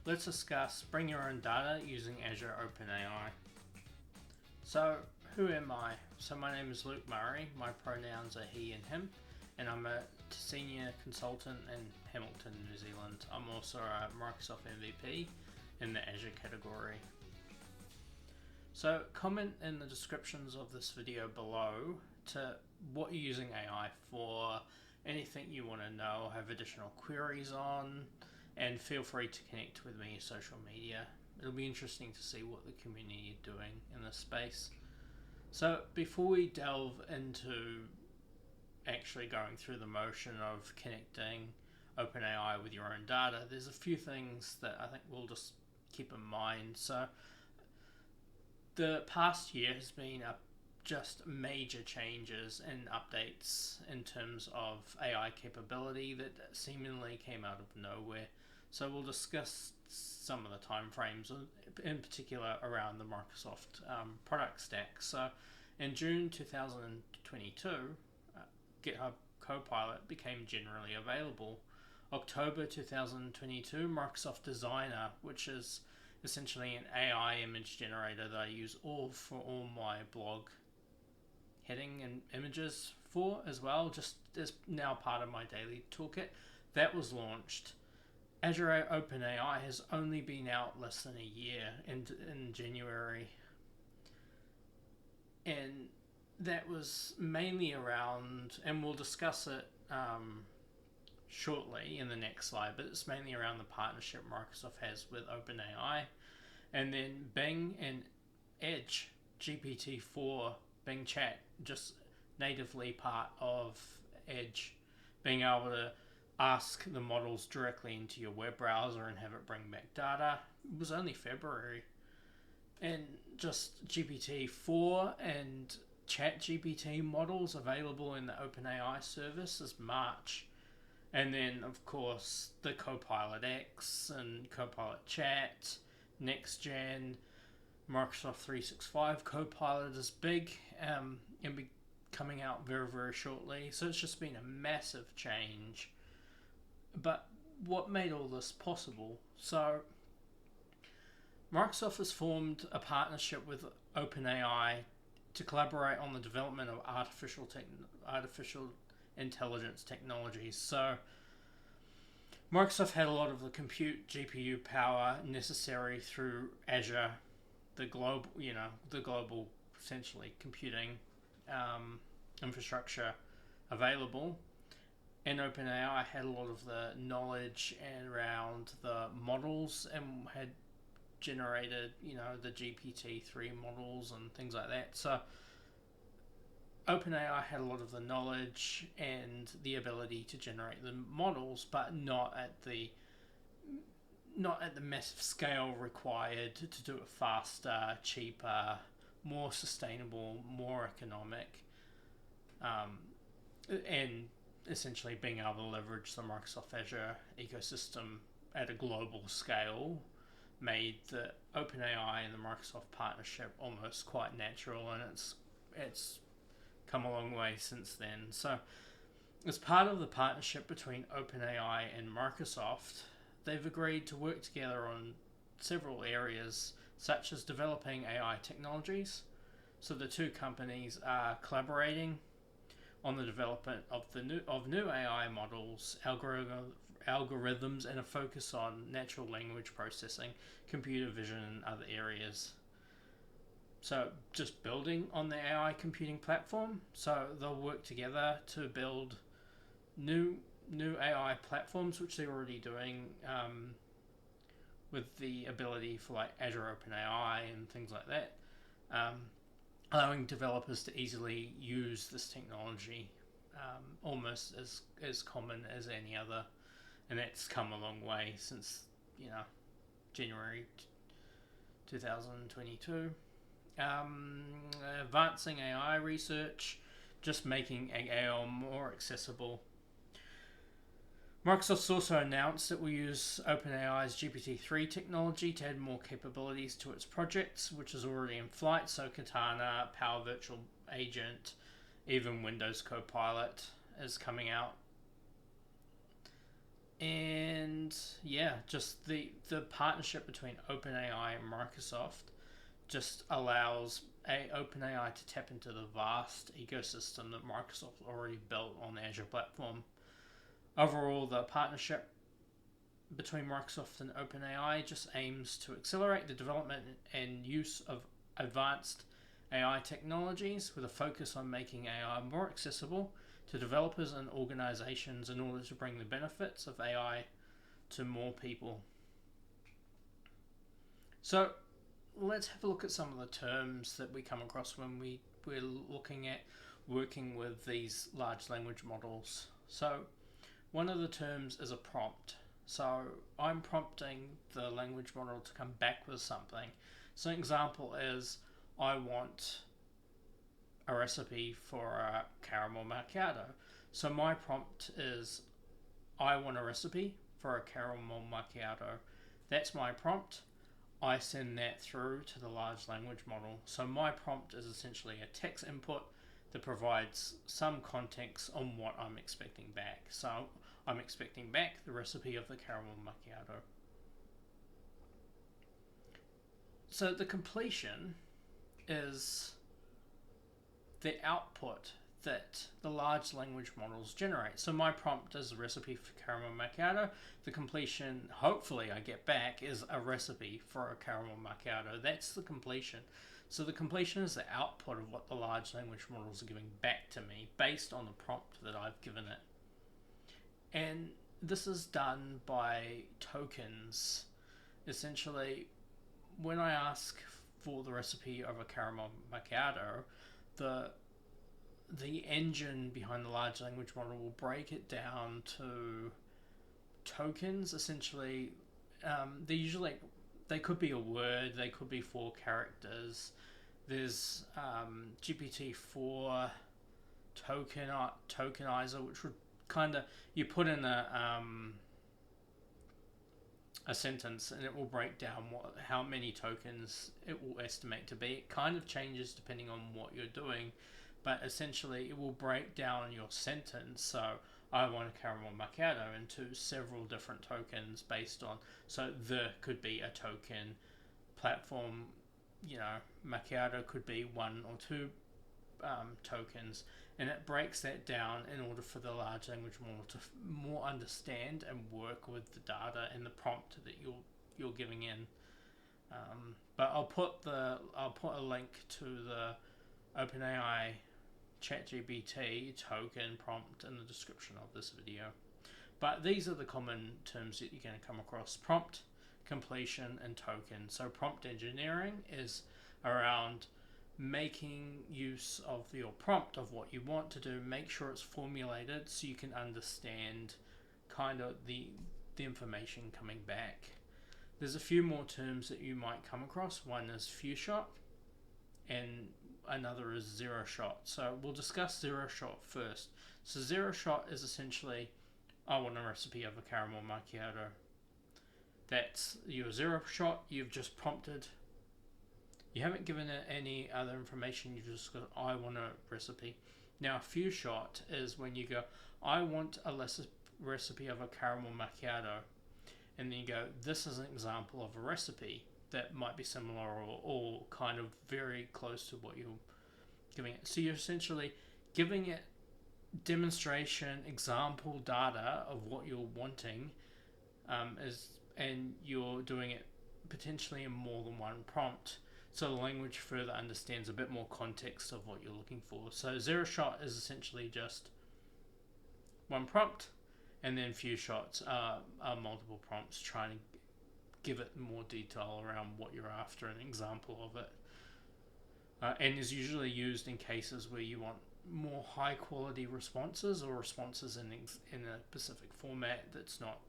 let's discuss bring your own data using Azure OpenAI. So, who am I? So my name is Luke Murray, my pronouns are he and him, and I'm a senior consultant in Hamilton, New Zealand. I'm also a Microsoft MVP in the Azure category. So comment in the descriptions of this video below to what you're using AI for, anything you want to know, have additional queries on, and feel free to connect with me on social media. It'll be interesting to see what the community is doing in this space. So before we delve into actually going through the motion of connecting OpenAI with your own data, there's a few things that I think we'll just keep in mind. So the past year has been just major changes and updates in terms of AI capability that seemingly came out of nowhere. So we'll discuss some of the timeframes, in particular around the Microsoft product stack. So in June 2022, GitHub Copilot became generally available. October 2022, Microsoft Designer, which is essentially an AI image generator that I use for all my blog heading and images for as well, just as now part of my daily toolkit, that was launched. Azure OpenAI has only been out less than a year in January, and that was mainly around, and we'll discuss it shortly in the next slide, but it's mainly around the partnership Microsoft has with OpenAI. And then Bing and Edge, GPT-4, Bing Chat, just natively part of Edge, being able to ask the models directly into your web browser and have it bring back data. It was only February. And just GPT-4 and ChatGPT models available in the OpenAI service is March. And then, of course, the Copilot X and Copilot Chat, Next Gen, Microsoft 365 Copilot is big and be coming out very, very shortly. So it's just been a massive change. But what made all this possible? So Microsoft has formed a partnership with OpenAI to collaborate on the development of artificial intelligence technologies. So Microsoft had a lot of the compute GPU power necessary through Azure, the global essentially computing infrastructure available. And OpenAI had a lot of the knowledge around the models and had generated, the GPT-3 models and things like that. So OpenAI had a lot of the knowledge and the ability to generate the models, but not at the massive scale required to do it faster, cheaper, more sustainable, more economic, and essentially being able to leverage the Microsoft Azure ecosystem at a global scale made the OpenAI and the Microsoft partnership almost quite natural, and it's come a long way since then. So as part of the partnership between OpenAI and Microsoft, they've agreed to work together on several areas, such as developing AI technologies. So the two companies are collaborating on the development of new AI models, algorithms, and a focus on natural language processing, computer vision, and other areas. So just building on the AI computing platform. So they'll work together to build new AI platforms, which they're already doing with the ability for like Azure OpenAI and things like that, allowing developers to easily use this technology, almost as common as any other. And that's come a long way since January 2022. Advancing AI research, just making AI more accessible. Microsoft's also announced it will use OpenAI's GPT-3 technology to add more capabilities to its projects, which is already in flight. So Katana, Power Virtual Agent, even Windows Copilot is coming out. And yeah, just the partnership between OpenAI and Microsoft just allows OpenAI to tap into the vast ecosystem that Microsoft already built on the Azure platform. Overall, the partnership between Microsoft and OpenAI just aims to accelerate the development and use of advanced AI technologies with a focus on making AI more accessible to developers and organizations in order to bring the benefits of AI to more people. So let's have a look at some of the terms that we come across when we're looking at working with these large language models. So one of the terms is a prompt. So I'm prompting the language model to come back with something. So an example is I want a recipe for a caramel macchiato. So my prompt is I want a recipe for a caramel macchiato. That's my prompt. I send that through to the large language model. So my prompt is essentially a text input that provides some context on what I'm expecting back. So I'm expecting back the recipe of the caramel macchiato. So the completion is the output that the large language models generate. So my prompt is a recipe for caramel macchiato. The completion, hopefully I get back, is a recipe for a caramel macchiato. That's the completion. So the completion is the output of what the large language models are giving back to me based on the prompt that I've given it. And this is done by tokens. Essentially, when I ask for the recipe of a caramel macchiato, the engine behind the large language model will break it down to tokens. Essentially, they could be a word, they could be 4 characters. There's GPT-4 tokenizer, which would kind of, you put in a sentence and it will break down how many tokens it will estimate to be. It kind of changes depending on what you're doing, but essentially it will break down your sentence. So I want a caramel macchiato into several different tokens based on, so the could be a token, platform, macchiato could be 1 or 2 tokens, and it breaks that down in order for the large language model to more understand and work with the data and the prompt that you're giving in. But I'll put a link to the OpenAI ChatGPT token prompt in the description of this video. But these are the common terms that you're going to come across: prompt, completion, and token. So prompt engineering is around making use of your prompt, of what you want to do, make sure it's formulated so you can understand kind of the information coming back. There's a few more terms that you might come across. One is few shot and another is zero shot. So we'll discuss zero shot first. So zero shot is essentially, I want a recipe of a caramel macchiato. That's your zero shot. You've just prompted. You haven't given it any other information. You just got, I want a recipe. Now, a few shot is when you go, I want a recipe of a caramel macchiato. And then you go, this is an example of a recipe that might be similar or kind of very close to what you're giving it. So you're essentially giving it demonstration, example data of what you're wanting, and you're doing it potentially in more than one prompt. So the language further understands a bit more context of what you're looking for. So zero shot is essentially just one prompt, and then few shots are multiple prompts trying to give it more detail around what you're after, an example of it. And is usually used in cases where you want more high quality responses or responses in a specific format that's not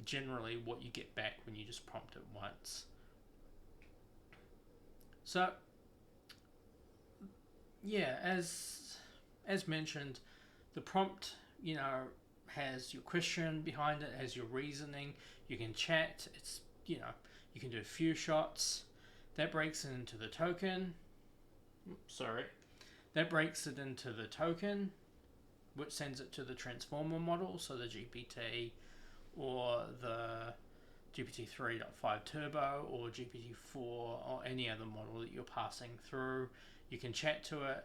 generally what you get back when you just prompt it once. So yeah, as mentioned, the prompt, has your question behind it, has your reasoning. You can chat. It's, you can do a few shots. That breaks it into the token. That breaks it into the token, which sends it to the transformer model, so the GPT or the GPT 3.5 Turbo or GPT-4 or any other model that you're passing through. You can chat to it.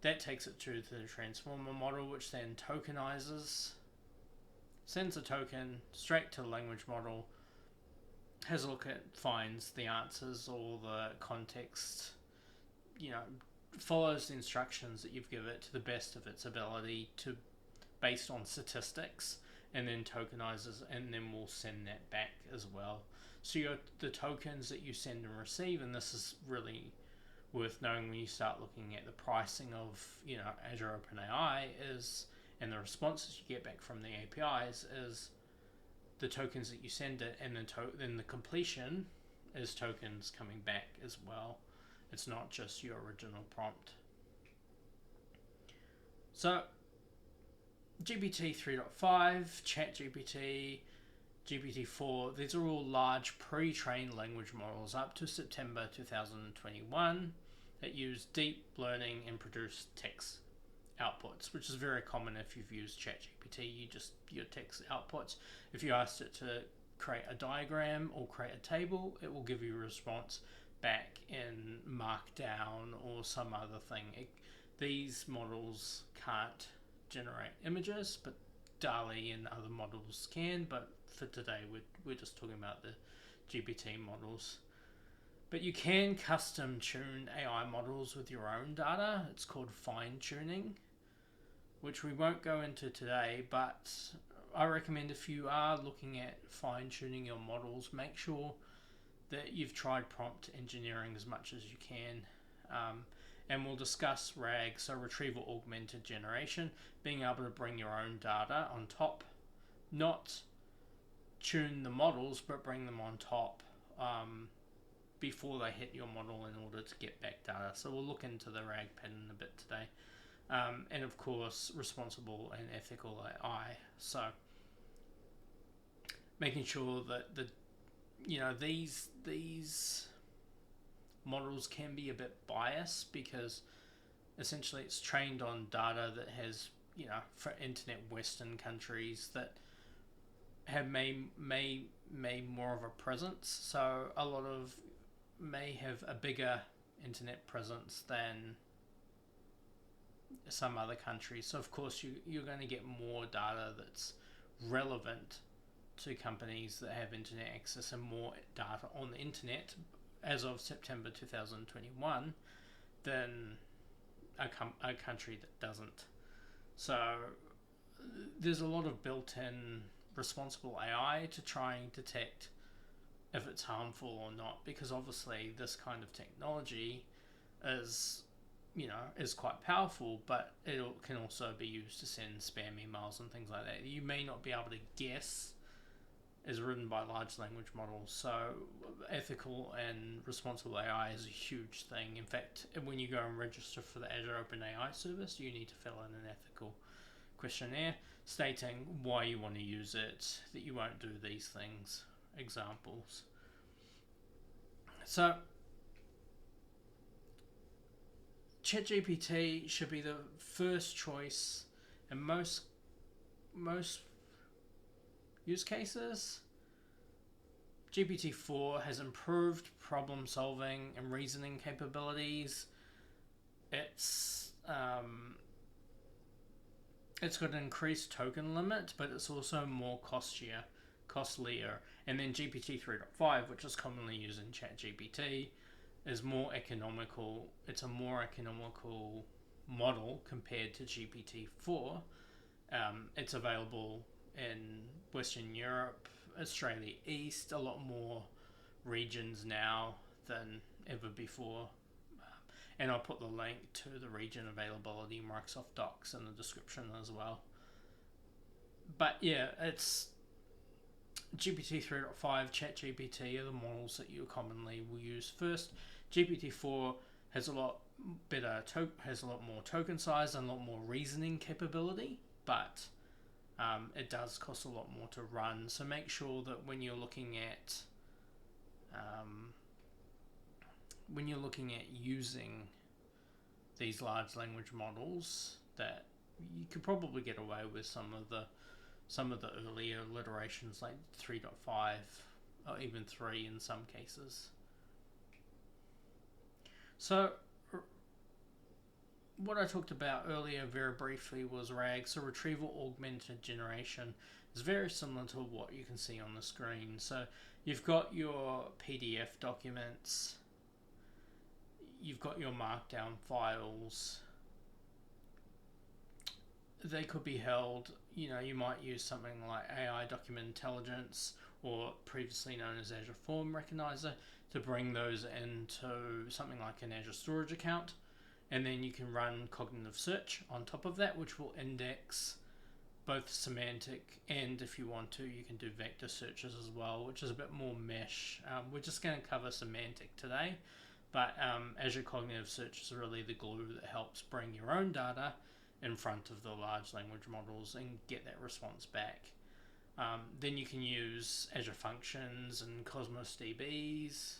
That takes it to the transformer model, which then tokenizes, sends a token straight to the language model, has a look at, finds the answers or the context, follows the instructions that you've given it to the best of its ability to, based on statistics, and then tokenizes, and then we'll send that back as well. So the tokens that you send and receive, and this is really worth knowing when you start looking at the pricing of Azure OpenAI, is, and the responses you get back from the APIs, is the tokens that you send it, and then the completion is tokens coming back as well. It's not just your original prompt. So GPT 3.5, ChatGPT, GPT-4, these are all large pre-trained language models up to September 2021 that use deep learning and produce text outputs, which is very common if you've used ChatGPT. Your text outputs. If you asked it to create a diagram or create a table, it will give you a response back in Markdown or some other thing. These models can't generate images, but DALL-E and other models can, but for today we're just talking about the GPT models. But you can custom tune AI models with your own data. It's called fine tuning, which we won't go into today, but I recommend if you are looking at fine tuning your models, make sure that you've tried prompt engineering as much as you can. And we'll discuss RAG, so Retrieval Augmented Generation, being able to bring your own data on top, not tune the models, but bring them on top before they hit your model in order to get back data. So we'll look into the RAG pattern a bit today. And of course, responsible and ethical AI. So making sure that these models can be a bit biased, because essentially it's trained on data that has, for internet Western countries that have made more of a presence. So a lot of may have a bigger internet presence than some other countries. So of course you're going to get more data that's relevant to companies that have internet access and more data on the internet as of September 2021 than a country that doesn't. So there's a lot of built-in responsible AI to try and detect if it's harmful or not, because obviously this kind of technology is quite powerful, but it can also be used to send spam emails and things like that. You may not be able to guess is written by large language models. So ethical and responsible AI is a huge thing. In fact, when you go and register for the Azure Open AI service, you need to fill in an ethical questionnaire stating why you want to use it, that you won't do these things, examples. So ChatGPT should be the first choice in most use cases. GPT-4 has improved problem solving and reasoning capabilities. It's got an increased token limit, but it's also more costlier. And then GPT 3.5, which is commonly used in ChatGPT, is more economical. It's a more economical model compared to GPT-4. It's available in Western Europe, Australia East, a lot more regions now than ever before. And I'll put the link to the region availability Microsoft Docs in the description as well. But yeah, it's GPT 3.5, ChatGPT are the models that you commonly will use first. GPT-4 has a lot better, has a lot more token size and a lot more reasoning capability, but it does cost a lot more to run. So make sure that when you're looking at using these large language models, that you could probably get away with some of the some of the earlier iterations like 3.5 or even 3 in some cases. So what I talked about earlier very briefly was RAG. So Retrieval Augmented Generation is very similar to what you can see on the screen. So you've got your PDF documents, you've got your markdown files. They could be held, you might use something like AI Document Intelligence, or previously known as Azure Form Recognizer, to bring those into something like an Azure Storage account. And then you can run cognitive search on top of that, which will index both semantic, and if you want to, you can do vector searches as well, which is a bit more mesh. We're just going to cover semantic today, but Azure Cognitive Search is really the glue that helps bring your own data in front of the large language models and get that response back. Then you can use Azure Functions and Cosmos DBs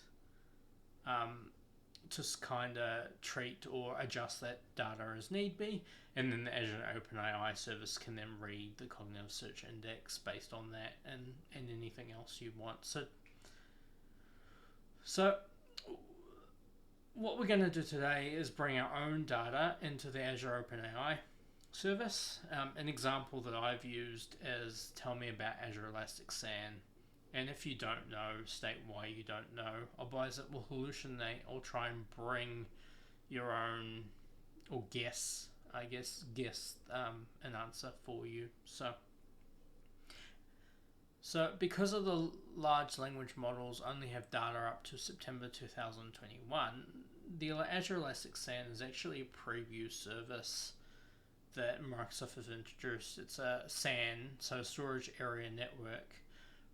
to kind of treat or adjust that data as need be, and then the Azure OpenAI service can then read the cognitive search index based on that and anything else you want. So what we're going to do today is bring our own data into the Azure OpenAI service. An example that I've used is tell me about Azure Elastic SAN. And if you don't know, state why you don't know. Otherwise it will hallucinate or try and bring your own, or guess an answer for you. So because of the large language models only have data up to September 2021, the Azure Elastic SAN is actually a preview service that Microsoft has introduced. It's a SAN, so Storage Area Network,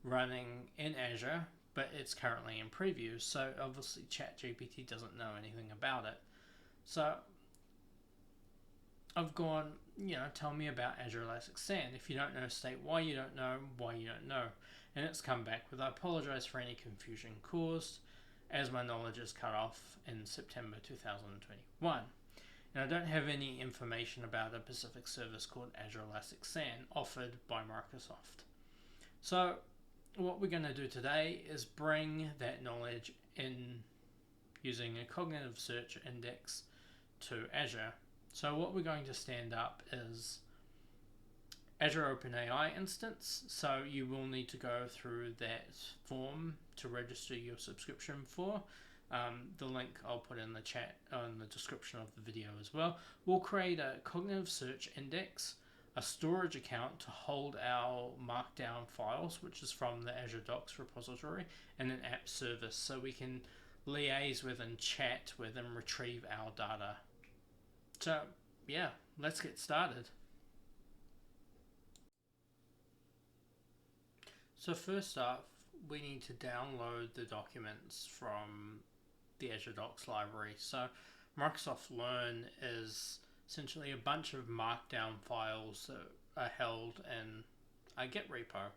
running in Azure, but it's currently in preview, so obviously ChatGPT doesn't know anything about it. So I've gone, tell me about Azure Elastic SAN. If you don't know, state why you don't know, and it's come back with, I apologize for any confusion caused, as my knowledge is cut off in September 2021. And I don't have any information about a specific service called Azure Elastic SAN offered by Microsoft. So what we're going to do today is bring that knowledge in using a cognitive search index to Azure. So what we're going to stand up is Azure OpenAI instance. So you will need to go through that form to register your subscription for. The link I'll put in the chat on the description of the video as well. We'll create a cognitive search index, a storage account to hold our markdown files, which is from the Azure Docs repository, and an app service so we can liaise with and chat with and retrieve our data. So yeah, let's get started. So first up, we need to download the documents from the Azure Docs library. So Microsoft Learn is essentially a bunch of markdown files that are held in a Git repo.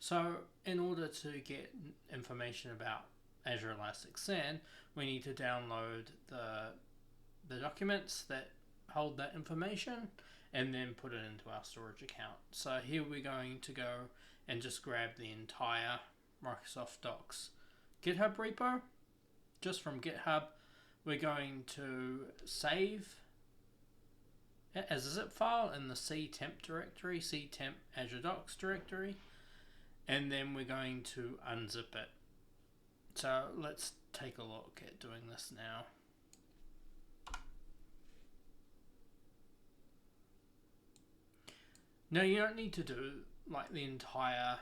So in order to get information about Azure Elastic SAN, we need to download the documents that hold that information and then put it into our storage account. So here we're going to go and just grab the entire Microsoft Docs GitHub repo. Just from GitHub, we're going to save it as a zip file in the ctemp directory, ctemp Azure Docs directory, and then we're going to unzip it. So let's take a look at doing this now. Now you don't need to do like the entire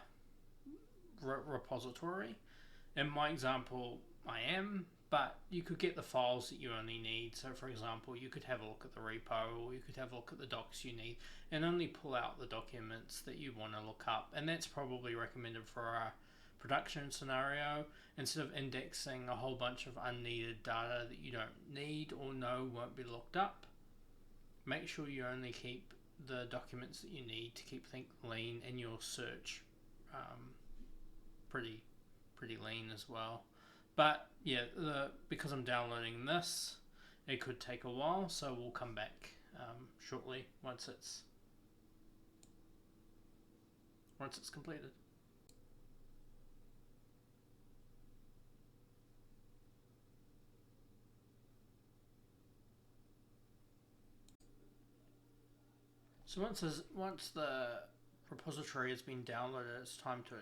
repository. In my example, I am, but you could get the files that you only need. So for example, you could have a look at the repo, or you could have a look at the docs you need and only pull out the documents that you want to look up. And that's probably recommended for our production scenario, instead of indexing a whole bunch of unneeded data that you don't need or know won't be looked up. Make sure you only keep the documents that you need to keep things lean, and your search pretty lean as well. But yeah, because I'm downloading this, it could take a while, so we'll come back shortly once it's once it's completed. So once the repository has been downloaded, it's time to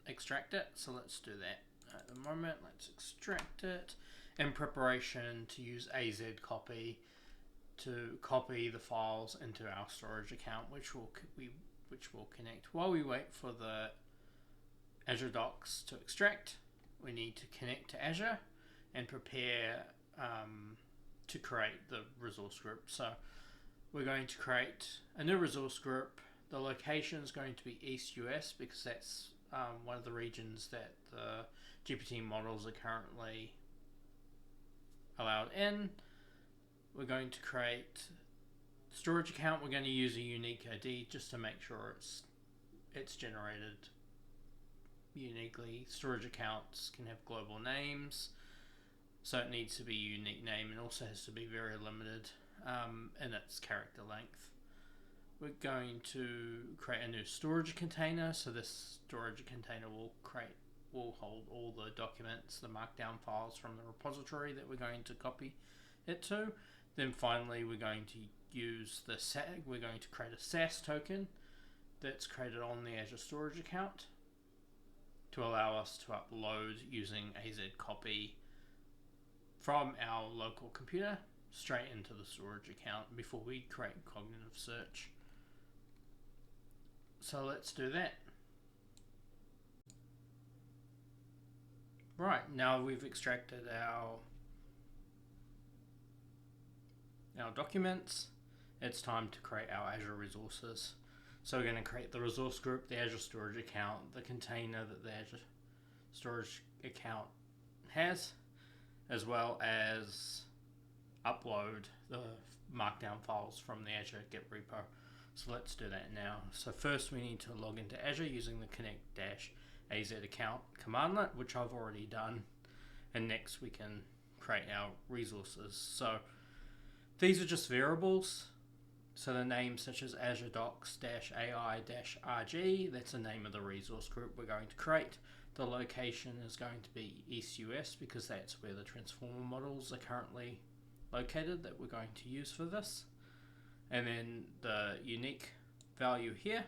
extract it. So let's do that at the moment. Let's extract it in preparation to use AZ copy to copy the files into our storage account, which will connect. While we wait for the Azure Docs to extract, we need to connect to Azure and prepare to create the resource group. So we're going to create a new resource group. The location is going to be East US because that's one of the regions that the GPT models are currently allowed in. We're going to create storage account. We're going to use a unique ID just to make sure it's generated uniquely. Storage accounts can have global names, so it needs to be a unique name and also has to be very limited in its character length. We're going to create a new storage container. So this storage container will hold all the documents, the markdown files from the repository that we're going to copy it to. Then finally, we're going to use we're going to create a SAS token that's created on the Azure storage account to allow us to upload using AZ copy from our local computer straight into the storage account before we create cognitive search. So let's do that. Right, now we've extracted our documents, it's time to create our Azure resources. So we're going to create the resource group, the Azure storage account, the container that the Azure storage account has, as well as upload the markdown files from the Azure Git repo. So let's do that now. So first we need to log into Azure using the connect-az account commandlet, which I've already done. And next we can create our resources. So these are just variables. So the name such as Azure Docs-AI-RG, that's the name of the resource group we're going to create. The location is going to be East US because that's where the transformer models are currently located that we're going to use for this. And then the unique value here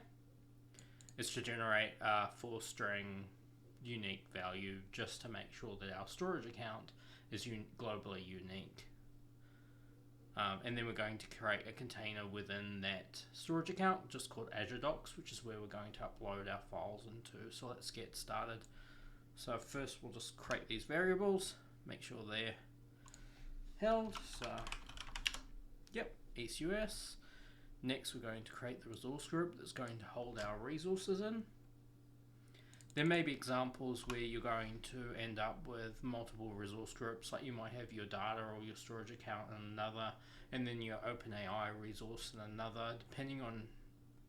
is to generate a 4-string unique value just to make sure that our storage account is globally unique. And then we're going to create a container within that storage account just called Azure Docs, which is where we're going to upload our files into. So let's get started. So first we'll just create these variables, make sure they're held. So yep, East US. Next we're going to create the resource group that's going to hold our resources in. There may be examples where you're going to end up with multiple resource groups, like you might have your data or your storage account in another, and then your OpenAI resource in another, depending on,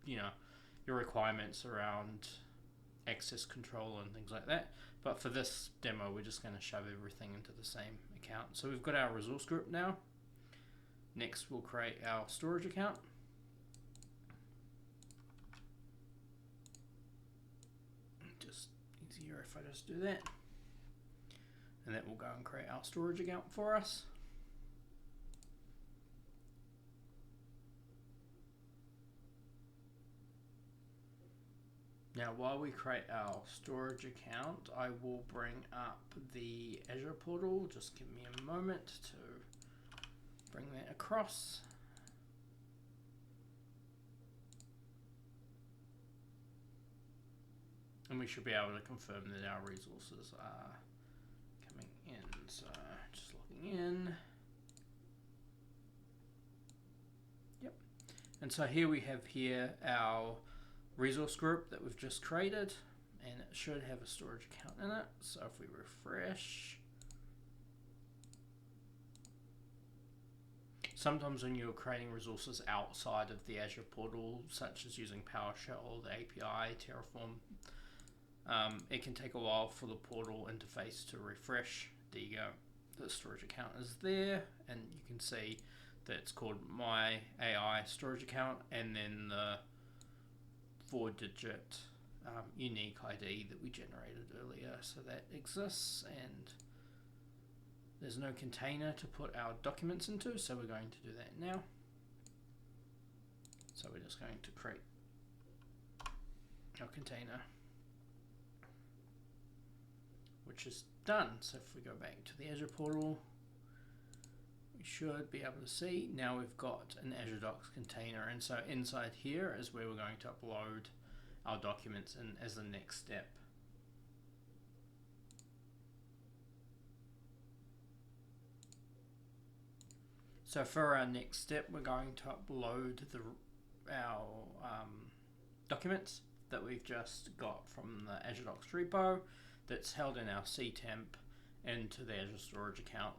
your requirements around access control and things like that. But for this demo, we're just going to shove everything into the same account. So we've got our resource group now. Next, we'll create our storage account. Easier if I just do that, and that will go and create our storage account for us. Now while we create our storage account, I will bring up the Azure portal. Just give me a moment to bring that across. And we should be able to confirm that our resources are coming in. So just logging in. Yep. And so here we have our resource group that we've just created, and it should have a storage account in it. So if we refresh, sometimes when you're creating resources outside of the Azure portal, such as using PowerShell, the API, Terraform, it can take a while for the portal interface to refresh. There you go. The storage account is there, and you can see that it's called My AI storage account, and then the 4-digit unique ID that we generated earlier. So that exists, and there's no container to put our documents into, so we're going to do that now. So we're just going to create our container, which is done. So if we go back to the Azure portal, we should be able to see now we've got an Azure Docs container, and so inside here is where we're going to upload our documents in as the next step. So for our next step, we're going to upload our documents that we've just got from the Azure Docs repo that's held in our ctemp into the Azure storage account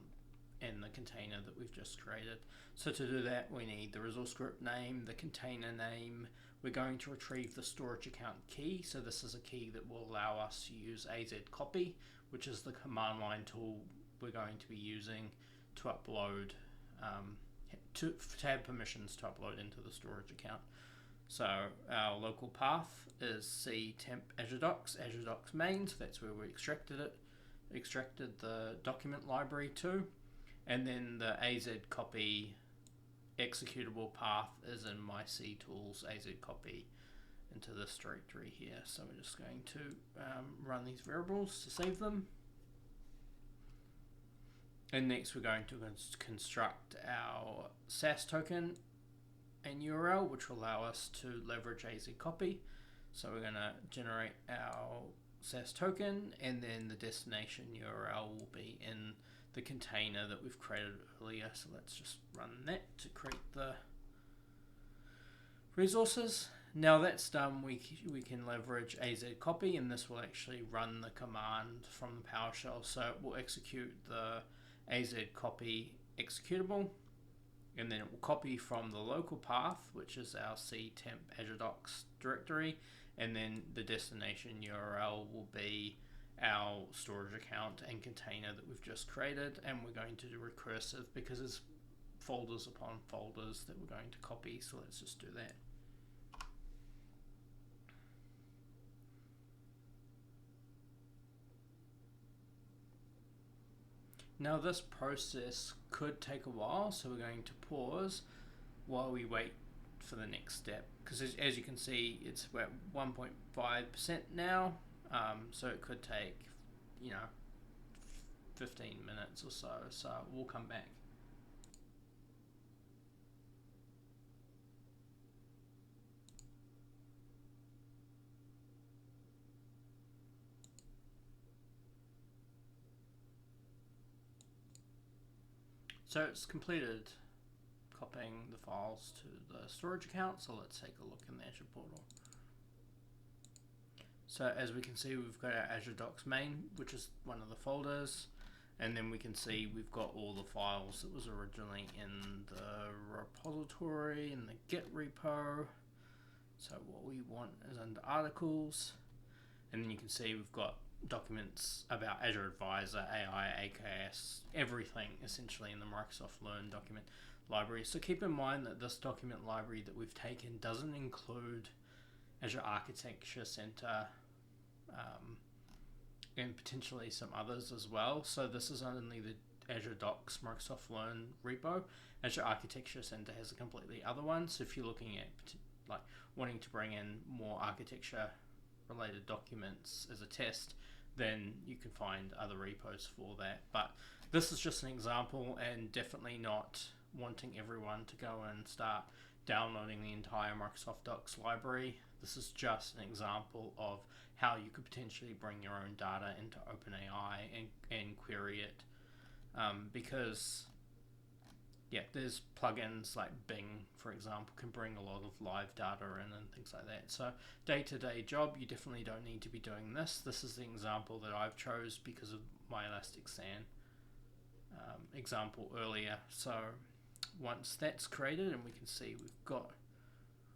in the container that we've just created. So to do that, we need the resource group name, the container name. We're going to retrieve the storage account key. So this is a key that will allow us to use AZ copy, which is the command line tool we're going to be using to upload, to have permissions to upload into the storage account. So our local path is ctemp Azure Docs main, so that's where we extracted the document library to, and then the AZ copy executable path is in my C tools AZ copy into this directory here. So we're just going to run these variables to save them. And next we're going to construct our SAS token and URL, which will allow us to leverage AZ copy. So we're going to generate our SAS token, and then the destination URL will be in the container that we've created earlier. So let's just run that to create the resources. Now that's done, we can leverage AZ copy, and this will actually run the command from the PowerShell. So it will execute the AZ copy executable, and then it will copy from the local path, which is our ctemp Azure Docs directory, and then the destination URL will be our storage account and container that we've just created, and we're going to do recursive because it's folders upon folders that we're going to copy. So let's just do that. Now this process could take a while, so we're going to pause while we wait for the next step, because as you can see, it's at 1.5% now, so it could take 15 minutes or so, so we'll come back. So it's completed copying the files to the storage account, so let's take a look in the Azure portal. So as we can see, we've got our Azure Docs main, which is one of the folders, and then we can see we've got all the files that was originally in the repository, in the Git repo. So what we want is under articles, and then you can see we've got documents about Azure Advisor, AI, AKS, everything essentially in the Microsoft Learn document library. So keep in mind that this document library that we've taken doesn't include Azure Architecture Center and potentially some others as well. So this is only the Azure Docs Microsoft Learn repo. Azure Architecture Center has a completely other one. So if you're looking at like wanting to bring in more architecture related documents as a test, then you can find other repos for that. But this is just an example, and definitely not wanting everyone to go and start downloading the entire Microsoft Docs library. This is just an example of how you could potentially bring your own data into OpenAI and query it, because there's plugins like Bing, for example, can bring a lot of live data in and things like that. So day-to-day job, you definitely don't need to be doing this. This is the example that I've chose because of my Elasticsearch example earlier. So once that's created, and we can see we've got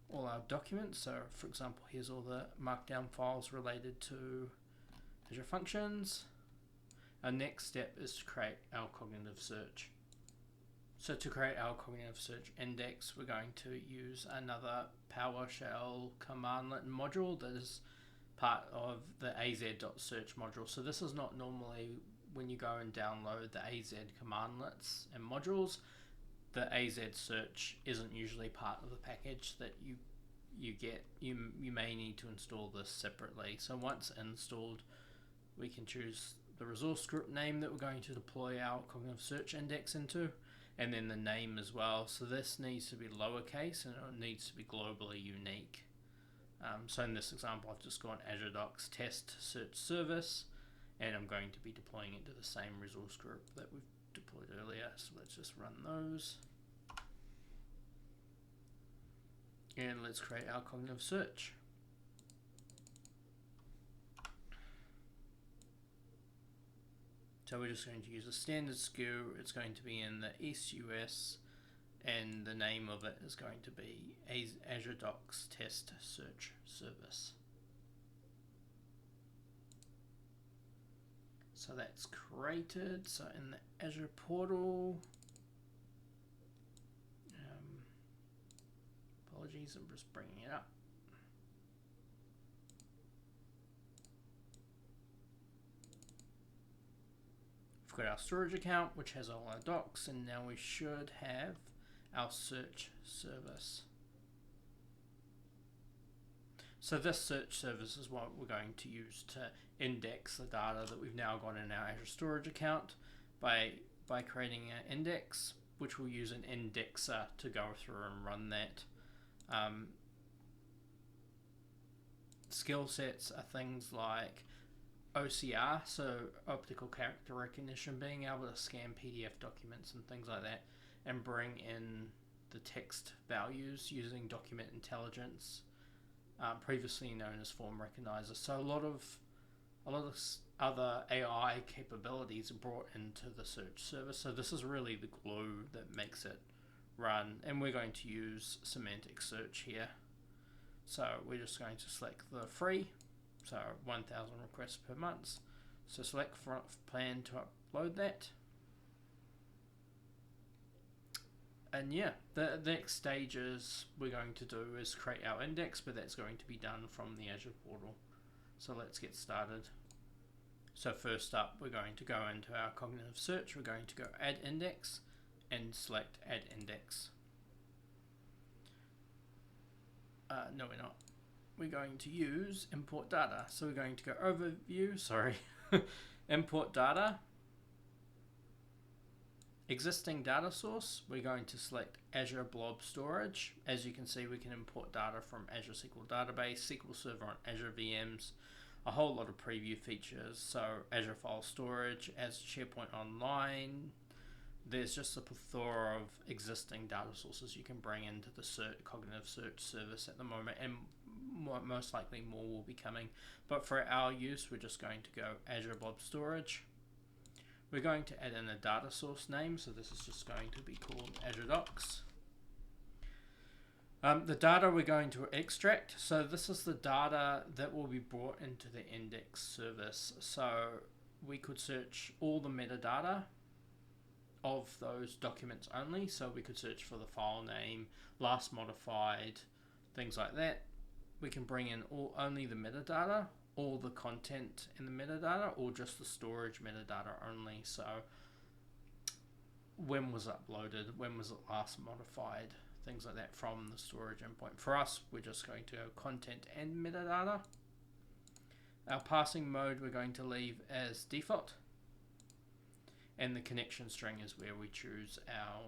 all our documents. So for example, here's all the markdown files related to Azure Functions. Our next step is to create our cognitive search. So to create our cognitive search index, we're going to use another PowerShell commandlet module that is part of the az.search module. So this is not normally when you go and download the az commandlets and modules. The az search isn't usually part of the package that you get. You may need to install this separately. So once installed, we can choose the resource group name that we're going to deploy our cognitive search index into, and then the name as well. So this needs to be lowercase and it needs to be globally unique. So in this example, I've just gone Azure Docs test search service, and I'm going to be deploying it to the same resource group that we've deployed earlier. So let's just run those. And let's create our cognitive search. So we're just going to use a standard SKU. It's going to be in the East US, and the name of it is going to be Azure Docs Test Search Service. So that's created. So in the Azure portal, apologies, I'm just bringing it up. We've got our storage account, which has all our docs, and now we should have our search service. So this search service is what we're going to use to index the data that we've now got in our Azure storage account by creating an index, which we'll use an indexer to go through and run that. Skill sets are things like OCR, so optical character recognition, being able to scan PDF documents and things like that, and bring in the text values using document intelligence, previously known as form recognizer. So a lot of other AI capabilities are brought into the search service. So this is really the glue that makes it run, and we're going to use semantic search here. So we're just going to select the free, so 1,000 requests per month. So select plan to upload that. And yeah, the next stages we're going to do is create our index, but that's going to be done from the Azure portal. So let's get started. So first up, we're going to go into our cognitive search. We're going to go add index and select add index. No, we're not. We're going to use import data. So we're going to go overview, import data, existing data source. We're going to select Azure Blob Storage. As you can see, we can import data from Azure SQL Database, SQL Server on Azure VMs, a whole lot of preview features. So Azure File Storage, Azure SharePoint Online. There's just a plethora of existing data sources you can bring into the cognitive search service at the moment, and most likely more will be coming. But for our use, we're just going to go Azure Blob Storage. We're going to add in a data source name, so this is just going to be called Azure Docs. The data we're going to extract, so this is the data that will be brought into the index service. So we could search all the metadata of those documents only, so we could search for the file name, last modified, things like that. We can bring in only the metadata, all the content in the metadata, or just the storage metadata only. So when was it uploaded, when was it last modified, things like that from the storage endpoint. For us, we're just going to go content and metadata. Our parsing mode we're going to leave as default, and the connection string is where we choose our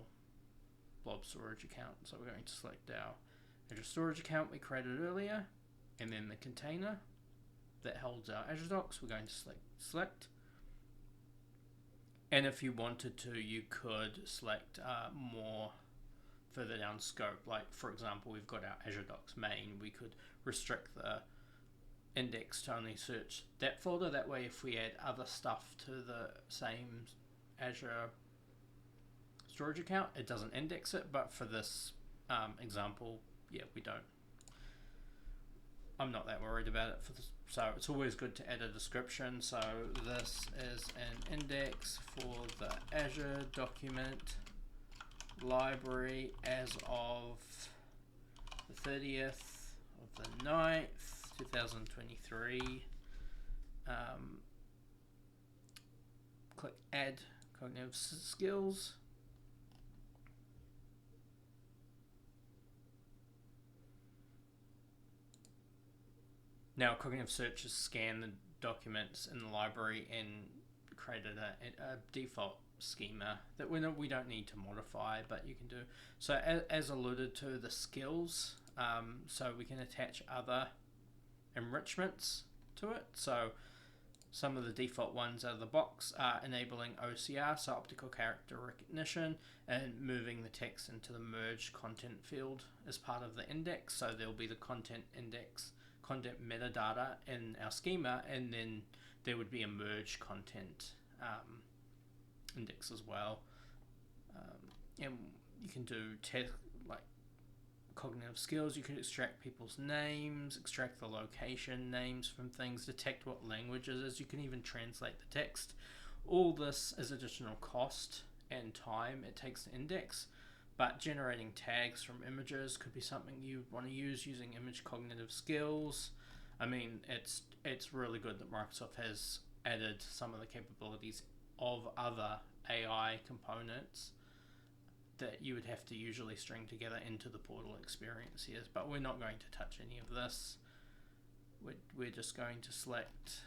blob storage account. So we're going to select our Azure storage account we created earlier, and then the container that holds our Azure Docs, we're going to select. And if you wanted to, you could select more further down scope. Like for example, we've got our Azure Docs main. We could restrict the index to only search that folder. That way, if we add other stuff to the same Azure storage account, it doesn't index it. But for this example, yeah, we don't. I'm not that worried about it for this. So it's always good to add a description. So this is an index for the Azure document library as of the 30th of the 9th, 2023. Click add cognitive skills. Now cognitive searches scan the documents in the library and created a default schema that we don't need to modify, but you can do. So as alluded to, the skills, so we can attach other enrichments to it. So some of the default ones out of the box are enabling OCR, so optical character recognition, and moving the text into the merged content field as part of the index. So there'll be the content index, content metadata in our schema, and then there would be a merged content index as well. And you can do like cognitive skills. You can extract people's names, extract the location names from things, detect what language it is. You can even translate the text. All this is additional cost and time it takes to index, but generating tags from images could be something you want to use using image cognitive skills. I mean, it's really good that Microsoft has added some of the capabilities of other AI components that you would have to usually string together into the portal experience here, but we're not going to touch any of this. We're just going to select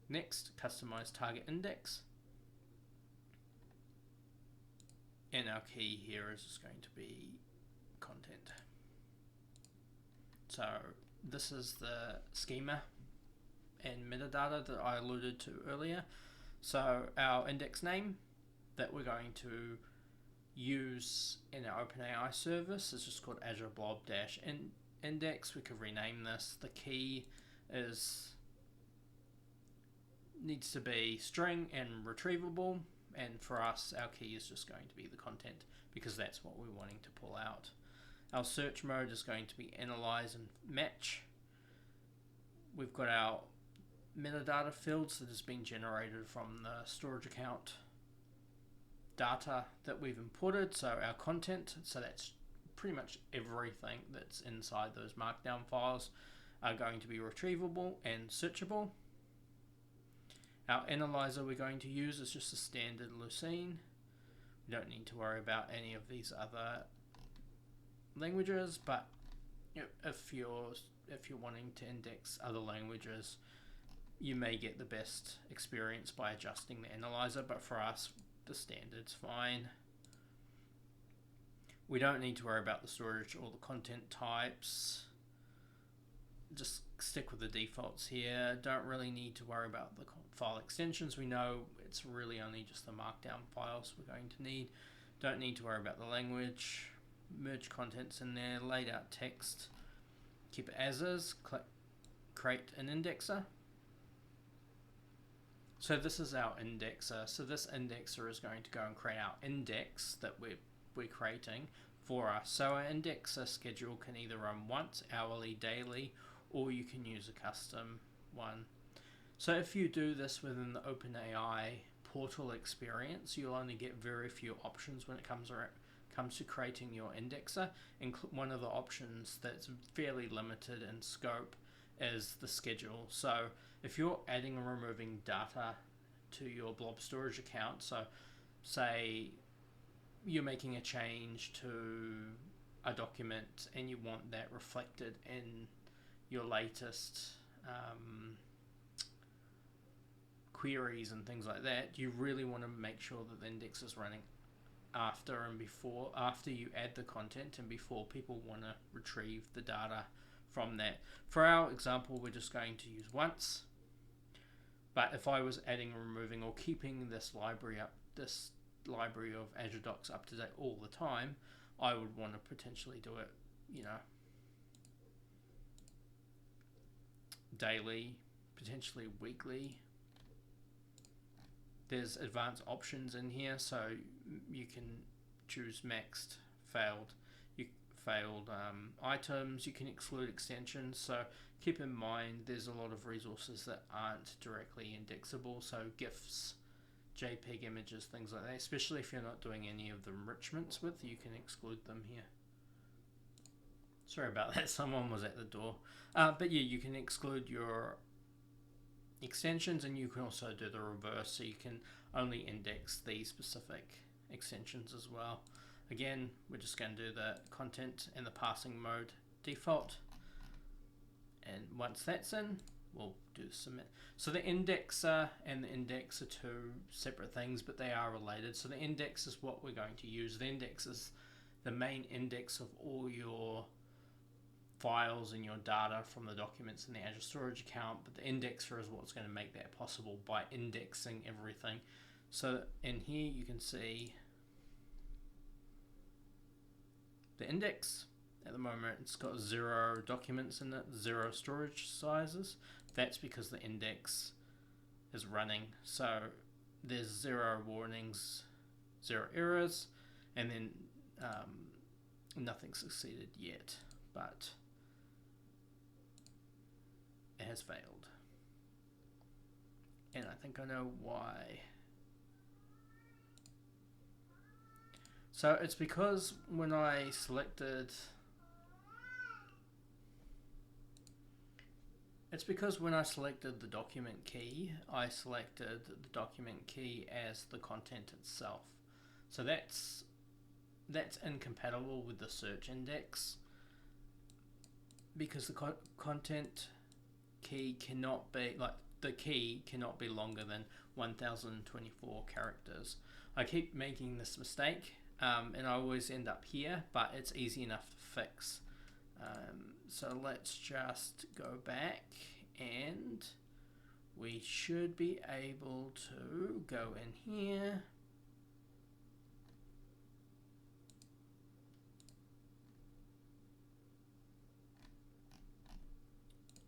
next, customize target index, and our key here is just going to be content. So this is the schema and metadata that I alluded to earlier. So our index name that we're going to use in our OpenAI service is just called Azure Blob-Index. We could rename this. The key needs to be string and retrievable, and for us our key is just going to be the content because that's what we're wanting to pull out. Our search mode is going to be analyze and match. We've got our metadata fields that has been generated from the storage account data that we've imported, so our content, so that's pretty much everything that's inside those markdown files, are going to be retrievable and searchable. Our analyzer we're going to use is just a standard Lucene. We don't need to worry about any of these other languages, but if you're wanting to index other languages, you may get the best experience by adjusting the analyzer, but for us the standard's fine. We don't need to worry about the storage or the content types. Just stick with the defaults here. Don't really need to worry about the file extensions. We know it's really only just the markdown files we're going to need. Don't need to worry about the language. Merge contents in there, laid out text. Keep it as is. Click create an indexer. So this is our indexer. So this indexer is going to go and create our index that we're creating for us. So our indexer schedule can either run once, hourly, daily, or you can use a custom one. So if you do this within the OpenAI portal experience, you'll only get very few options when it comes to creating your indexer. And one of the options that's fairly limited in scope is the schedule. So if you're adding or removing data to your blob storage account, so say you're making a change to a document and you want that reflected in your latest queries and things like that, you really want to make sure that the index is running after you add the content and before people want to retrieve the data from that. For our example, we're just going to use once, but if I was adding, removing, or keeping this library of Azure Docs up to date all the time, I would want to potentially do it, daily, potentially weekly. There's advanced options in here, so you can choose maxed, failed items. You can exclude extensions, so keep in mind there's a lot of resources that aren't directly indexable, so GIFs, JPEG images, things like that, especially if you're not doing any of the enrichments with, you can exclude them here. Sorry about that, someone was at the door. But yeah, you can exclude your extensions, and you can also do the reverse, so you can only index the specific extensions as well. Again, we're just going to do the content and the parsing mode default, and once that's in, we'll do submit. So the indexer and the index are two separate things, but they are related. So the index is what we're going to use. The index is the main index of all your files and your data from the documents in the Azure storage account, but the indexer is what's going to make that possible by indexing everything. So in here you can see the index. At the moment it's got 0 documents in it, 0 storage sizes. That's because the index is running. So there's 0 warnings, 0 errors, and then nothing succeeded yet, but it has failed. And I think I know why. So it's because when I selected the document key, I selected the document key as the content itself. So that's incompatible with the search index, because the content key cannot be, like, the key cannot be longer than 1024 characters. I keep making this mistake, and I always end up here, but it's easy enough to fix. So let's just go back, and we should be able to go in here.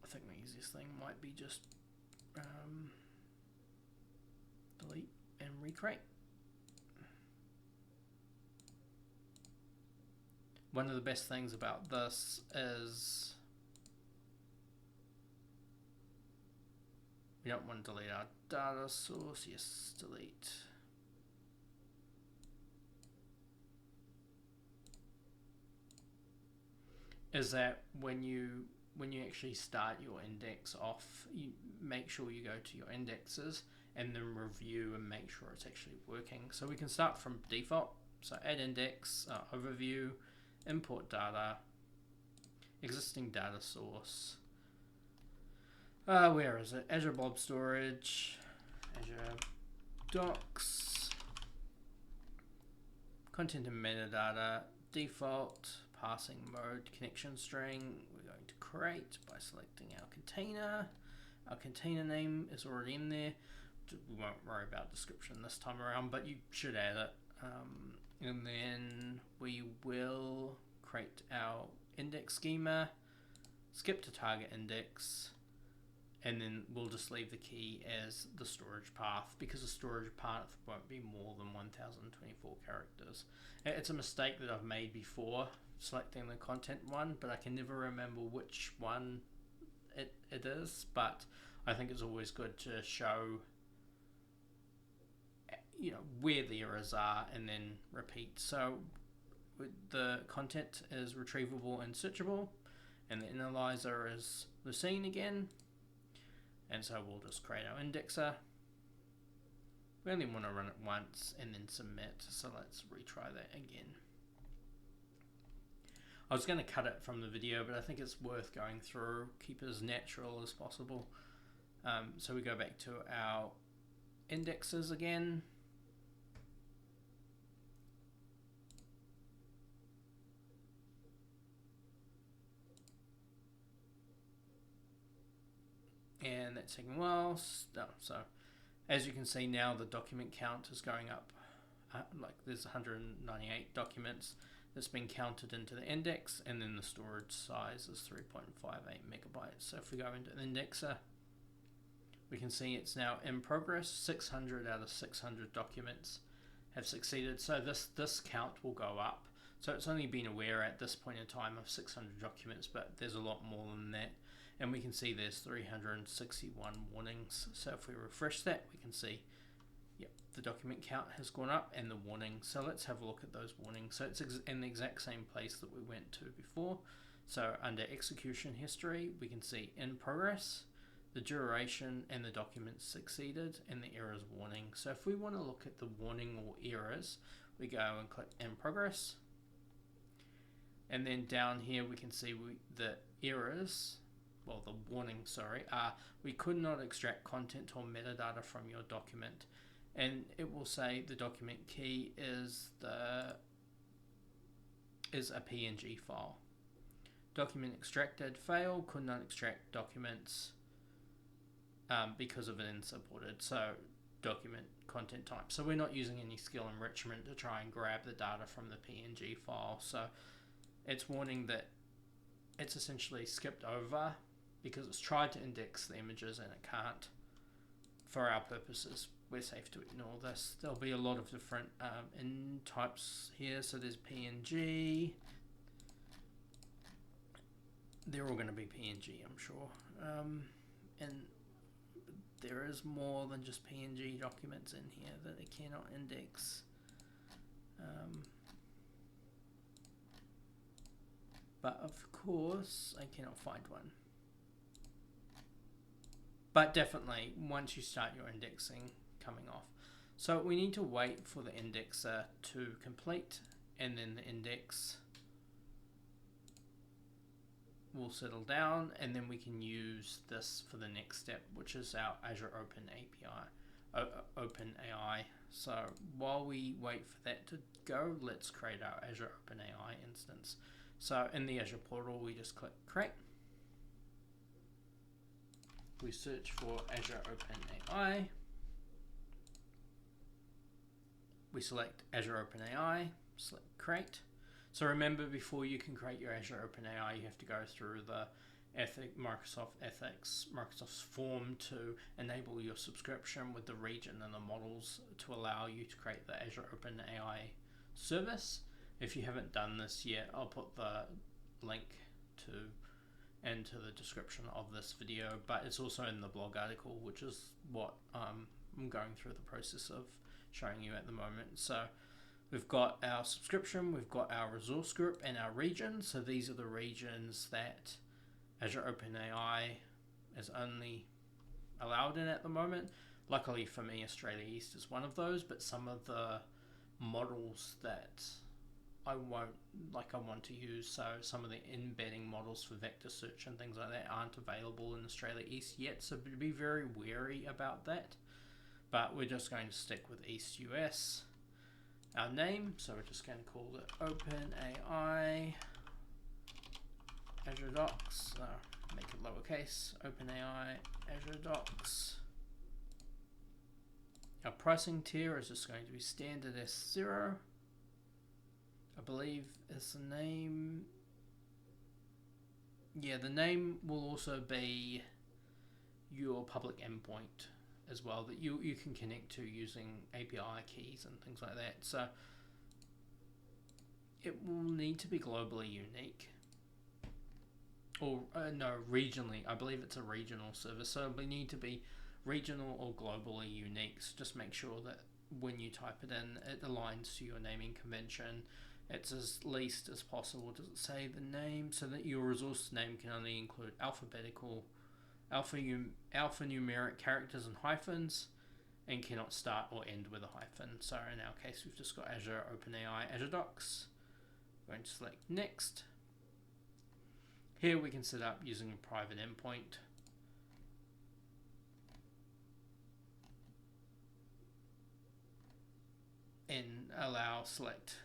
I think the easiest thing might be just delete and recreate. One of the best things about this is we don't want to delete our data source. Yes, delete. Is that when you actually start your index off, you make sure you go to your indexes and then review and make sure it's actually working. So we can start from default. So add index, overview, import data, existing data source. Where is it? Azure Blob Storage, Azure Docs, content and metadata, default, parsing mode, connection string. We're going to create by selecting our container. Our container name is already in there. We won't worry about description this time around, but you should add it. And then we will create our index schema, skip to target index, and then we'll just leave the key as the storage path, because the storage path won't be more than 1024 characters. It's a mistake that I've made before selecting the content one, but I can never remember which one it is. But I think it's always good to show, you know, where the errors are and then repeat. So the content is retrievable and searchable, and the analyzer is Lucene again. And so we'll just create our indexer. We only want to run it once and then submit. So let's retry that again. I was going to cut it from the video, but I think it's worth going through, keep it as natural as possible. So we go back to our indexes again. And that's taking a while. So as you can see now, the document count is going up. Like there's 198 documents that's been counted into the index, and then the storage size is 3.58 megabytes. So if we go into the indexer, we can see it's now in progress. 600 out of 600 documents have succeeded. So this count will go up. So it's only been aware at this point in time of 600 documents, but there's a lot more than that. And we can see there's 361 warnings. So if we refresh that, we can see, yep, the document count has gone up and the warning. So let's have a look at those warnings. So it's in the exact same place that we went to before. So under execution history, we can see in progress, the duration, and the document succeeded, and the errors warning. So if we want to look at the warning or errors, we go and click in progress. And then down here we can see the errors, well the warning, sorry, are we could not extract content or metadata from your document. And it will say the document key is a PNG file. Document extracted, fail, could not extract documents because of an unsupported, so document content type. So we're not using any skill enrichment to try and grab the data from the PNG file. So it's warning that it's essentially skipped over because it's tried to index the images and it can't. For our purposes, we're safe to ignore this. There'll be a lot of different in types here. So there's PNG. They're all going to be PNG, I'm sure. And there is more than just PNG documents in here that it cannot index. But of course, I cannot find one. But definitely, once you start your indexing, coming off. So we need to wait for the indexer to complete, and then the index will settle down, and then we can use this for the next step, which is our Azure Open AI. So while we wait for that to go, let's create our Azure Open AI instance. So in the Azure portal, we just click create. We search for Azure Open AI. We select Azure Open AI, select create. So remember, before you can create your Azure Open AI, you have to go through the Microsoft's form to enable your subscription with the region and the models to allow you to create the Azure Open AI service. If you haven't done this yet, I'll put the link into the description of this video, but it's also in the blog article, which is what I'm going through the process of showing you at the moment. So we've got our subscription, we've got our resource group, and our region. So these are the regions that Azure Open AI is only allowed in at the moment. Luckily for me, Australia East is one of those, but some of the models that I want to use, so some of the embedding models for vector search and things like that aren't available in Australia East yet, so be very wary about that. But we're just going to stick with East US. Our name, so we're just going to call it OpenAI Azure Docs, make it lowercase, OpenAI Azure Docs. Our pricing tier is just going to be standard S0. I believe is the name. Yeah, the name will also be your public endpoint as well that you can connect to using API keys and things like that. So it will need to be globally unique. Or no, regionally. I believe it's a regional service. So it will need to be regional or globally unique. So just make sure that when you type it in, it aligns to your naming convention. It's as least as possible. Does it say the name? So that your resource name can only include alphanumeric characters and hyphens, and cannot start or end with a hyphen. So in our case, we've just got Azure OpenAI Azure Docs. I'm going to select next. Here we can set up using a private endpoint. And allow select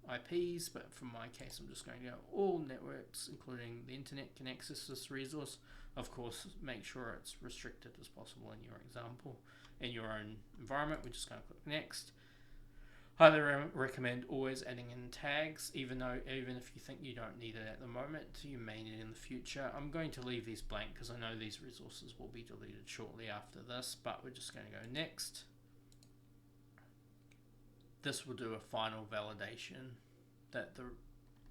IPs, but for my case I'm just going to go all networks including the internet can access this resource. Of course, make sure it's restricted as possible in your example. In your own environment, we're just going to click next. Highly recommend always adding in tags, even if you think you don't need it at the moment, you may need it in the future. I'm going to leave these blank because I know these resources will be deleted shortly after this, but we're just going to go next. This will do a final validation that the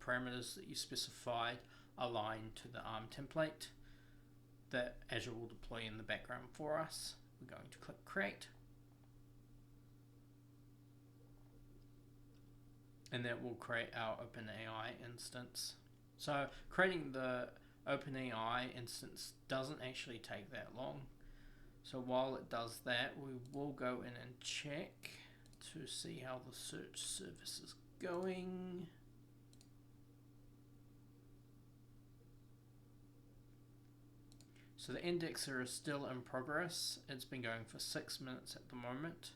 parameters that you specified align to the ARM template that Azure will deploy in the background for us. We're going to click create. and that will create our OpenAI instance. So creating the OpenAI instance doesn't actually take that long. So while it does that, we will go in and check to see how the search service is going. So the indexer is still in progress. It's been going for 6 minutes at the moment.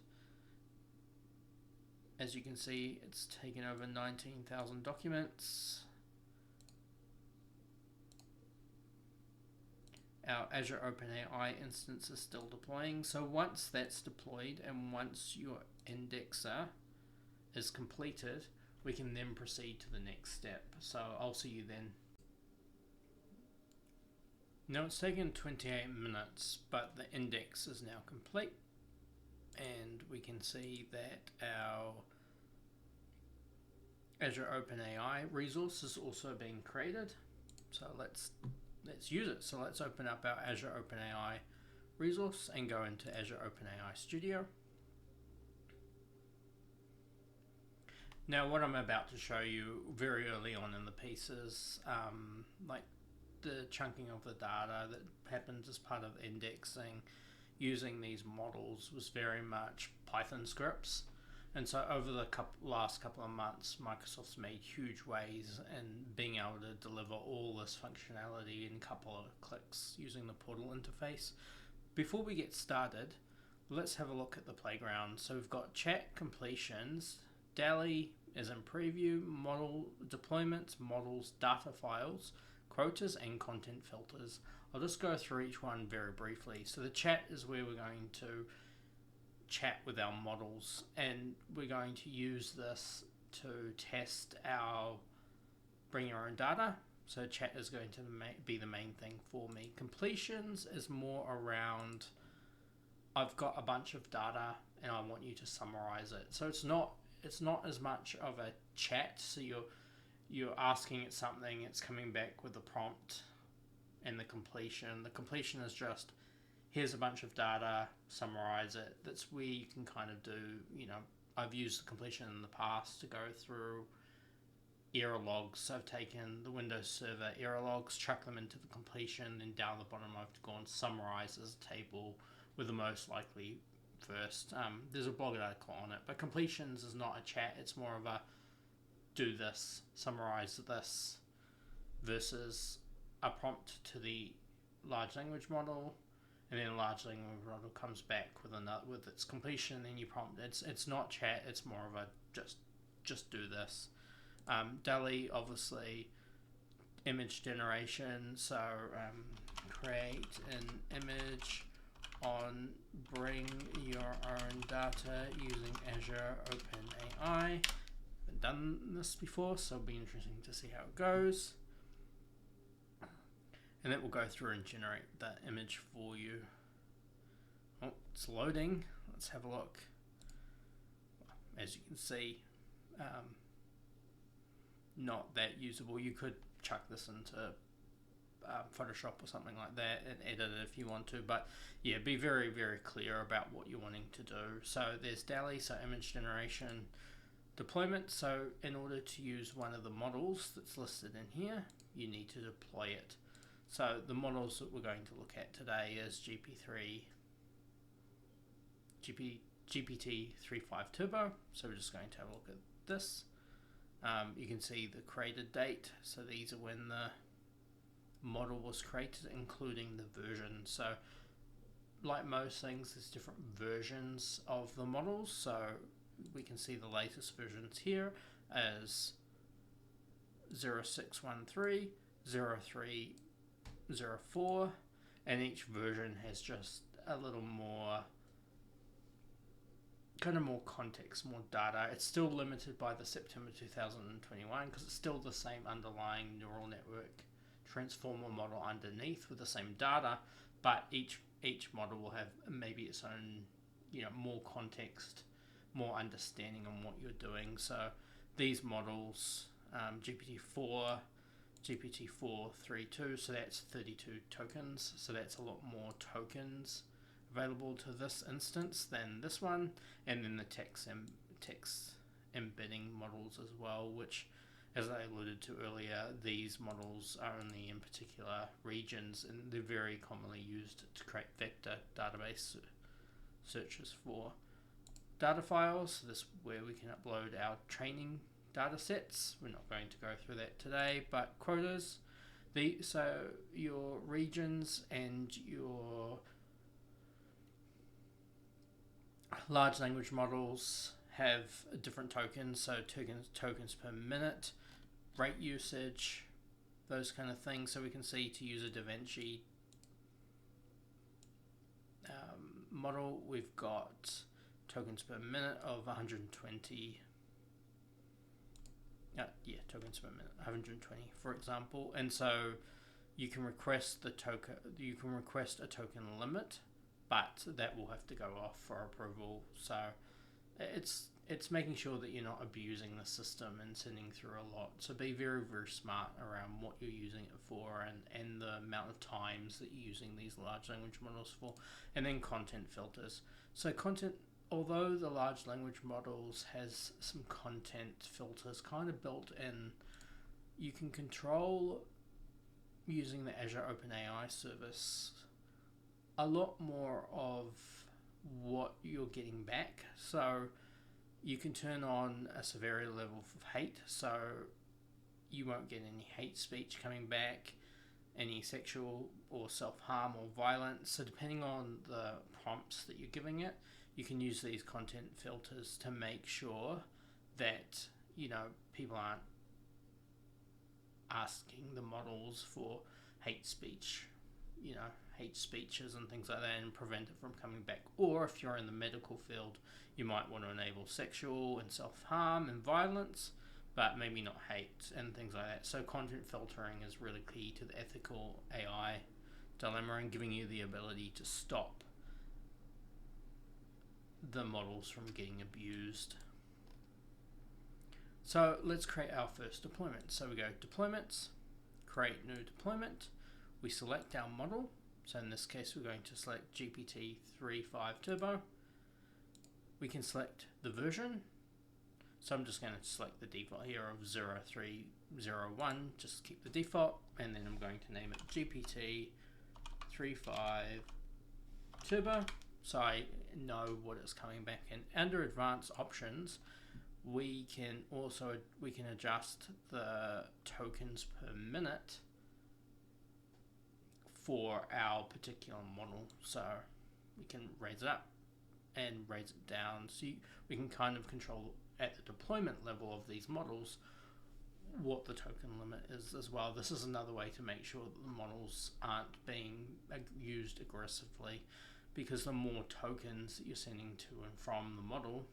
As you can see, it's taken over 19,000 documents. Our Azure OpenAI instance is still deploying. So once that's deployed and once your indexer is completed, we can then proceed to the next step. So I'll see you then. Now it's taken 28 minutes, but the index is now complete. And we can see that our Azure OpenAI resource is also being created. So let's use it. So let's open up our Azure OpenAI resource and go into Azure OpenAI Studio. Now what I'm about to show you very early on in the piece is like the chunking of the data that happens as part of indexing using these models was very much Python scripts. And so over the last couple of months, Microsoft's made huge ways in being able to deliver all this functionality in a couple of clicks using the portal interface. Before we get started, let's have a look at the playground. So we've got chat completions, DALL-E is in preview, model deployments, models, data files, quotas, and content filters. I'll just go through each one very briefly. So the chat is where we're going to chat with our models, and we're going to use this to test our bring your own data. So chat is going to be the main thing for me. Completions is more around I've got a bunch of data and I want you to summarize it. So it's not as much of a chat. So you're asking it something, it's coming back with a prompt, and the completion is just here's a bunch of data, summarize it. That's where you can kind of do, I've used the completion in the past to go through error logs. So I've taken the Windows Server error logs, chuck them into the completion, and down the bottom I've gone summarize as a table with the most likely first. There's a blog article on it, but completions is not a chat. It's more of a do this, summarize this, versus a prompt to the large language model. And then a large language model comes back with its completion, and you prompt. It's not chat. It's more of a just do this. DALL-E, obviously, image generation. So create an image on bring your own data using Azure OpenAI. I've done this before, so it'll be interesting to see how it goes. And that will go through and generate that image for you. Oh, it's loading. Let's have a look. As you can see, not that usable. You could chuck this into Photoshop or something like that and edit it if you want to. But yeah, be very, very clear about what you're wanting to do. So there's DALL-E, so image generation, deployment. So in order to use one of the models that's listed in here, you need to deploy it. So the models that we're going to look at today is GPT-3.5 Turbo. So we're just going to have a look at this. You can see the created date. So these are when the model was created, including the version. So like most things, there's different versions of the models. So we can see the latest versions here as 0613, 0304, and each version has just a little more more context, more data. It's still limited by the September 2021 because it's still the same underlying neural network transformer model underneath with the same data, but each model will have maybe its own more context, more understanding on what you're doing. So these models, GPT-4 3.2, so that's 32 tokens, so that's a lot more tokens available to this instance than this one. And then the text embedding models as well, which, as I alluded to earlier, these models are only in particular regions, and they're very commonly used to create vector database searches for data files. So this is where we can upload our training data sets. We're not going to go through that today, but quotas. So your regions and your large language models have different tokens, so tokens per minute, rate usage, those kind of things. So we can see, to use a DaVinci model, we've got tokens per minute of 120. Tokens per minute, 120, for example. And so you can request the token. You can request a token limit, but that will have to go off for approval. So it's making sure that you're not abusing the system and sending through a lot. So be very, very smart around what you're using it for, and the amount of times that you're using these large language models for. And then content filters. So content, although the large language models has some content filters kind of built in, you can control, using the Azure OpenAI service, a lot more of what you're getting back. So you can turn on a severity level of hate, so you won't get any hate speech coming back, any sexual or self-harm or violence. So depending on the prompts that you're giving it, you can use these content filters to make sure that, people aren't asking the models for hate speech, hate speeches and things like that, and prevent it from coming back. Or if you're in the medical field, you might want to enable sexual and self-harm and violence, but maybe not hate and things like that. So content filtering is really key to the ethical AI dilemma, and giving you the ability to stop the models from getting abused. So let's create our first deployment. So we go deployments, create new deployment. We select our model. So in this case, we're going to select GPT-3.5 Turbo. We can select the version. So I'm just going to select the default here of 0301, just keep the default. And then I'm going to name it GPT-3.5 Turbo, so I know what it's coming back in. Under advanced options, we can adjust the tokens per minute for our particular model. So we can raise it up and raise it down. So we can kind of control at the deployment level of these models what the token limit is as well. This is another way to make sure that the models aren't being used aggressively, because the more tokens that you're sending to and from the model,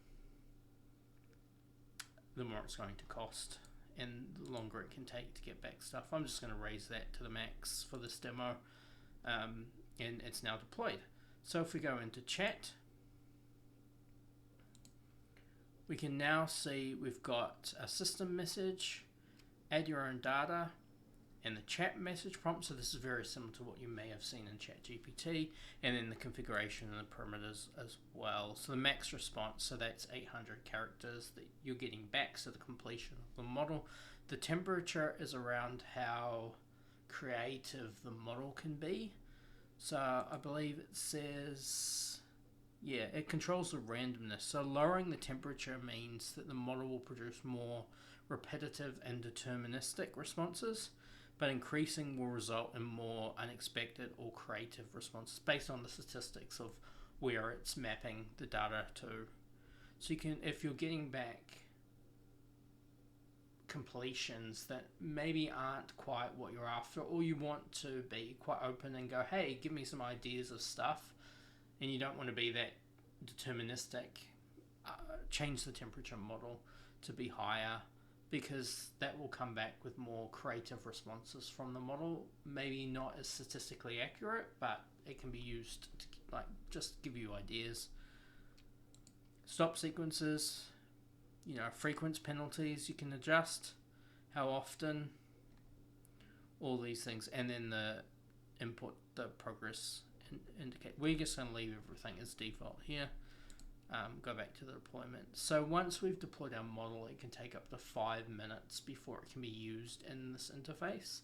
the more it's going to cost and the longer it can take to get back stuff. I'm just going to raise that to the max for this demo, and it's now deployed. So if we go into chat, we can now see we've got a system message, add your own data, and the chat message prompt. So this is very similar to what you may have seen in ChatGPT, and then the configuration and the parameters as well. So the max response, so that's 800 characters that you're getting back, so the completion of the model. The temperature is around how creative the model can be. So I believe it says, yeah, it controls the randomness. So lowering the temperature means that the model will produce more repetitive and deterministic responses, but increasing will result in more unexpected or creative responses based on the statistics of where it's mapping the data to. So you can, if you're getting back completions that maybe aren't quite what you're after, or you want to be quite open and go, hey, give me some ideas of stuff, and you don't want to be that deterministic, change the temperature model to be higher, because that will come back with more creative responses from the model. Maybe not as statistically accurate, but it can be used to just give you ideas. Stop sequences, frequency penalties you can adjust, how often, all these things, and then the input, the progress indicate. We're just going to leave everything as default here. go back to the deployment. So once we've deployed our model, it can take up to 5 minutes before it can be used in this interface.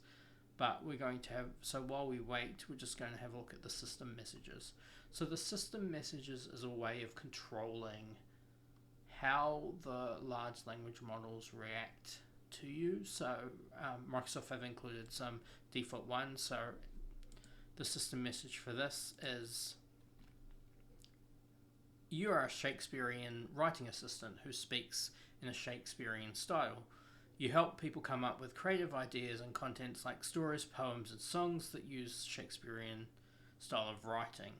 But we're going to have, so while we wait, we're just going to have a look at the system messages. So the system messages is a way of controlling how the large language models react to you. So Microsoft have included some default ones. So the system message for this is, you are a Shakespearean writing assistant who speaks in a Shakespearean style. You help people come up with creative ideas and contents like stories, poems, and songs that use Shakespearean style of writing.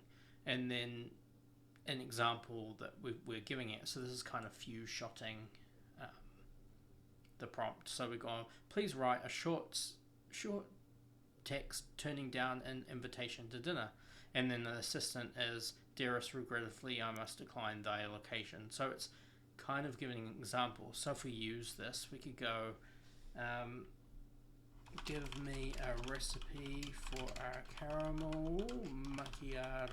And then an example that we're giving it. So this is kind of few-shotting the prompt. So we go on, please write a short text turning down an invitation to dinner. And then the assistant is, dearest, regretfully, I must decline thy allocation. So it's kind of giving an example. So if we use this, we could go, give me a recipe for a caramel macchiato.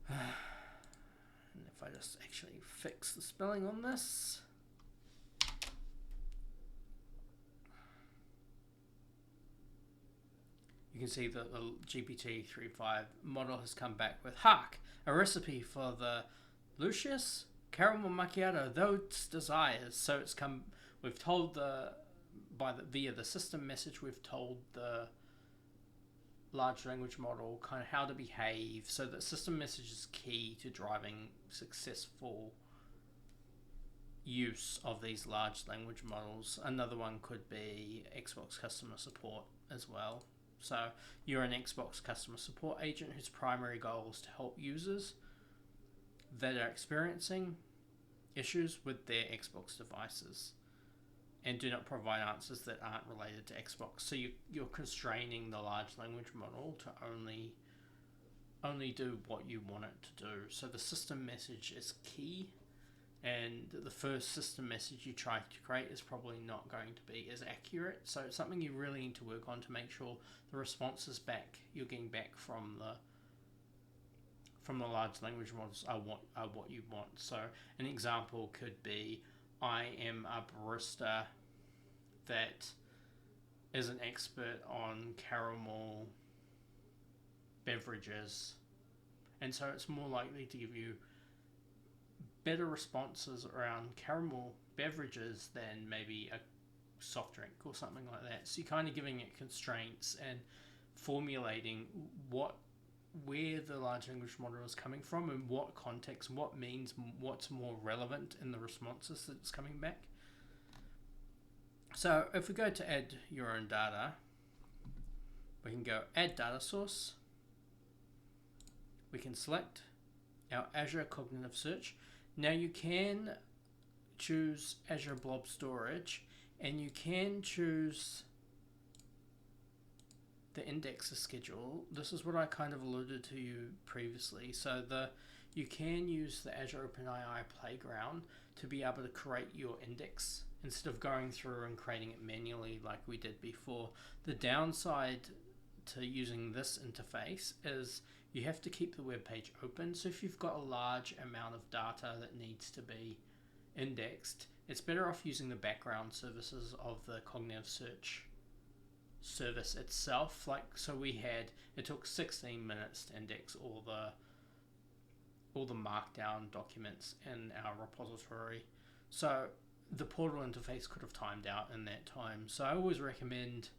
And if I just actually fix the spelling on this. You can see that the GPT-3.5 model has come back with, hark, a recipe for the Lucius caramel macchiato, those desires. So it's come, we've told via the system message, we've told the large language model kind of how to behave. So the system message is key to driving successful use of these large language models. Another one could be Xbox customer support as well. So you're an Xbox customer support agent whose primary goal is to help users that are experiencing issues with their Xbox devices and do not provide answers that aren't related to Xbox. So you're constraining the large language model to only do what you want it to do. So the system message is key, and the first system message you try to create is probably not going to be as accurate. So it's something you really need to work on to make sure the responses you're getting back from the large language models are what you want. So an example could be, I am a barista that is an expert on caramel beverages, and so it's more likely to give you better responses around caramel beverages than maybe a soft drink or something like that. So you're kind of giving it constraints and formulating where the large language model is coming from and what context, what's more relevant in the responses that's coming back. So if we go to add your own data, we can go add data source. We can select our Azure Cognitive Search. Now you can choose Azure Blob Storage, and you can choose the indexer schedule. This is what I kind of alluded to you previously. So you can use the Azure OpenAI playground to be able to create your index instead of going through and creating it manually like we did before. The downside to using this interface is you have to keep the web page open. So if you've got a large amount of data that needs to be indexed, it's better off using the background services of the cognitive search service itself. So it took 16 minutes to index all the markdown documents in our repository. So the portal interface could have timed out in that time. So I always recommend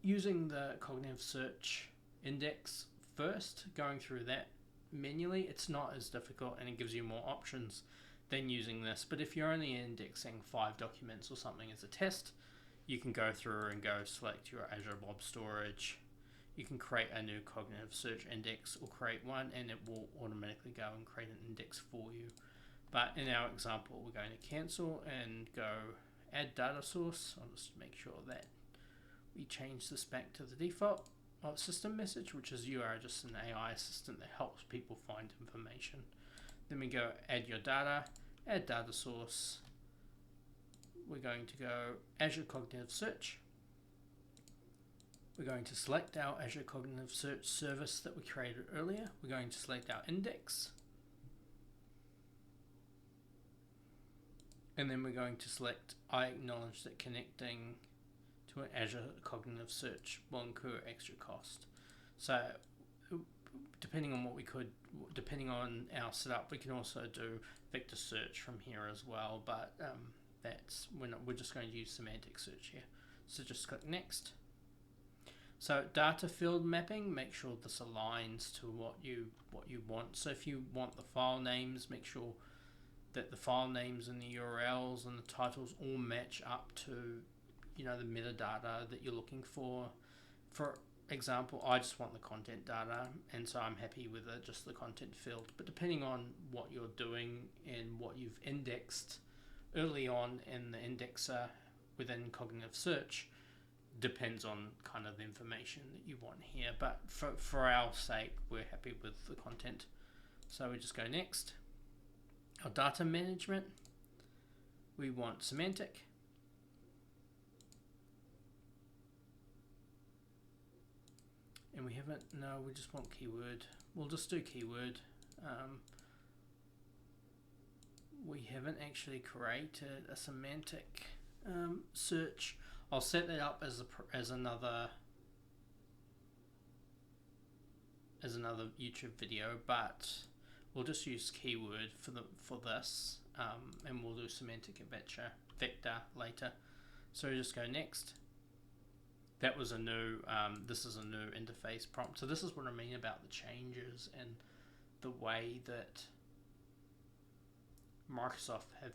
using the cognitive search index first, going through that manually. It's not as difficult and it gives you more options than using this. But if you're only indexing 5 documents or something as a test, you can go through and select your Azure Blob Storage. You can create a new cognitive search index or create one, and it will automatically go and create an index for you. But in our example, we're going to cancel and go add data source. I'll just make sure that we change this back to the default system message, which is you are just an AI assistant that helps people find information. Then we go add your data, add data source. We're going to go Azure Cognitive Search. We're going to select our Azure Cognitive Search service that we created earlier. We're going to select our index. And then we're going to select I acknowledge that connecting to an Azure Cognitive Search will incur extra cost. So depending on depending on our setup, we can also do vector search from here as well, but we're just going to use semantic search here. So just click next. So data field mapping, make sure this aligns to what you want. So if you want the file names, make sure that the file names and the URLs and the titles all match up to the metadata that you're looking for. For example, I just want the content data, and so I'm happy with just the content field. But depending on what you're doing and what you've indexed early on in the indexer within cognitive search, depends on kind of the information that you want here. But for our sake, we're happy with the content. So we just go next. Our data management, we want semantic. And we just want keyword. We'll just do keyword. We haven't actually created a semantic search. I'll set that up as another YouTube video, but we'll just use keyword for this, and we'll do semantic vector later. So we just go next. That was this is a new interface prompt. So this is what I mean about the changes and the way that Microsoft have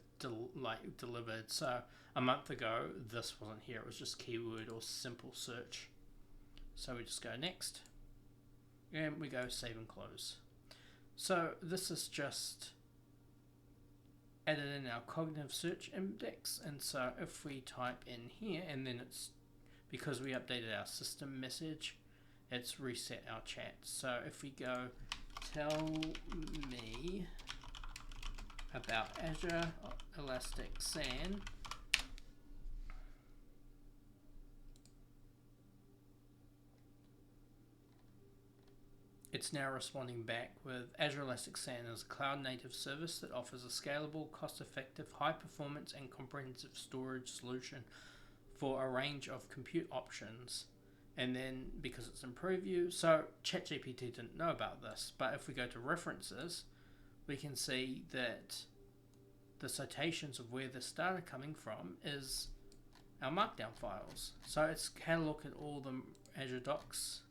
delivered. So a month ago, this wasn't here. It was just keyword or simple search. So we just go next, and we go save and close. So this is just added in our cognitive search index. And so if we type in here, and then it's because we updated our system message, it's reset our chat. So if we go, tell me about Azure Elastic SAN, it's now responding back with Azure Elastic SAN is a cloud-native service that offers a scalable, cost-effective, high-performance and comprehensive storage solution for a range of compute options. And then because it's in preview, so ChatGPT didn't know about this, but if we go to references, we can see that the citations of where this data coming from is our markdown files. So it's had a look at all the Azure Docs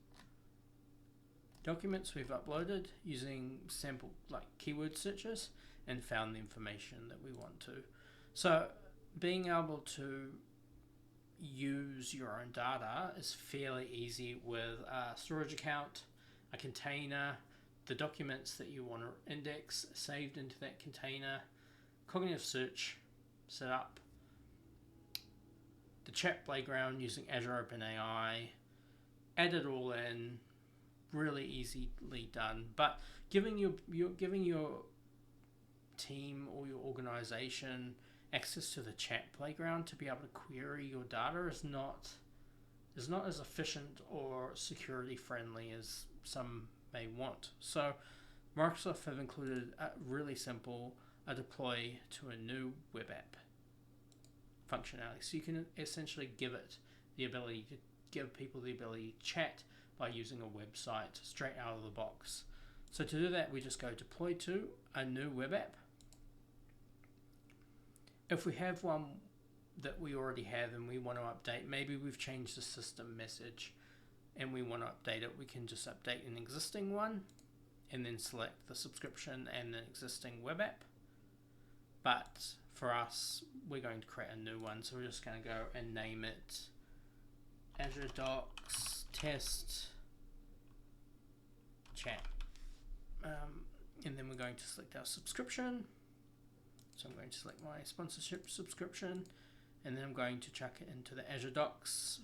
documents we've uploaded using sample keyword searches and found the information that we want to. So being able to use your own data is fairly easy with a storage account, a container, the documents that you want to index saved into that container, cognitive search set up, the chat playground using Azure OpenAI, add it all in, really easily done. But giving your team or your organization access to the chat playground to be able to query your data is not as efficient or security friendly as some may want. So Microsoft have included a really simple deploy to a new web app functionality. So you can essentially give people the ability to chat by using a website straight out of the box. So to do that, we just go deploy to a new web app. If we have one that we already have and we want to update, maybe we've changed the system message and we want to update it, we can just update an existing one and then select the subscription and the existing web app. But for us, we're going to create a new one, so we're just going to go and name it Azure Docs Test Chat. And then we're going to select our subscription. So I'm going to select my sponsorship subscription, and then I'm going to chuck it into the Azure Docs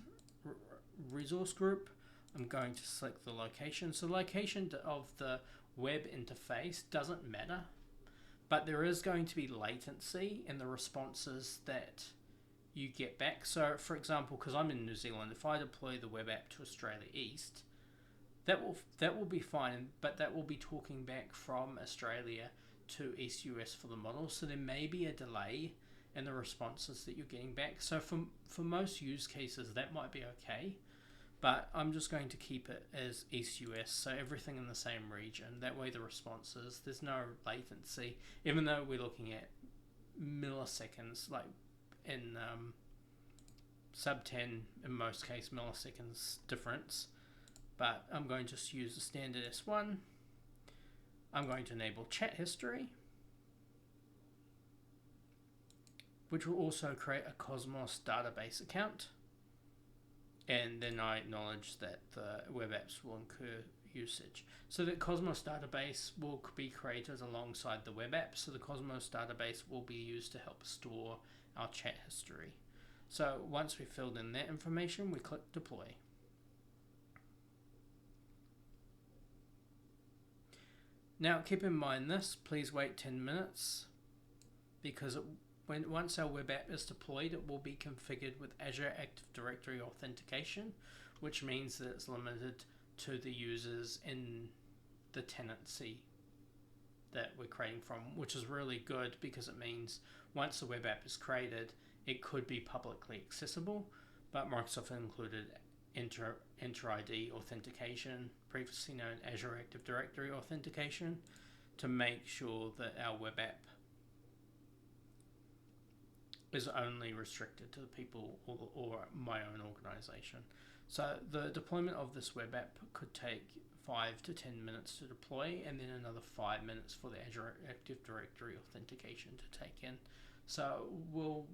resource group. I'm going to select the location. So the location of the web interface doesn't matter, but there is going to be latency in the responses that you get back. So for example, because I'm in New Zealand, if I deploy the web app to Australia East, that will be fine, but that will be talking back from Australia to East US for the model. So there may be a delay in the responses that you're getting back. So for most use cases, that might be okay. But I'm just going to keep it as East US, so everything in the same region. That way the responses, there's no latency, even though we're looking at milliseconds, like in sub 10, in most cases, milliseconds difference. But I'm going to just use the standard S1. I'm going to enable chat history, which will also create a Cosmos database account. And then I acknowledge that the web apps will incur usage. So the Cosmos database will be created alongside the web app. So the Cosmos database will be used to help store our chat history. So once we've filled in that information, we click deploy. Now keep in mind this, please wait 10 minutes because once our web app is deployed, it will be configured with Azure Active Directory authentication, which means that it's limited to the users in the tenancy that we're creating from, which is really good because it means once the web app is created, it could be publicly accessible, but Microsoft included Enter ID authentication, previously known Azure Active Directory authentication, to make sure that our web app is only restricted to the people or my own organization. So the deployment of this web app could take 5 to 10 minutes to deploy, and then another 5 minutes for the Azure Active Directory authentication to take in. So we'll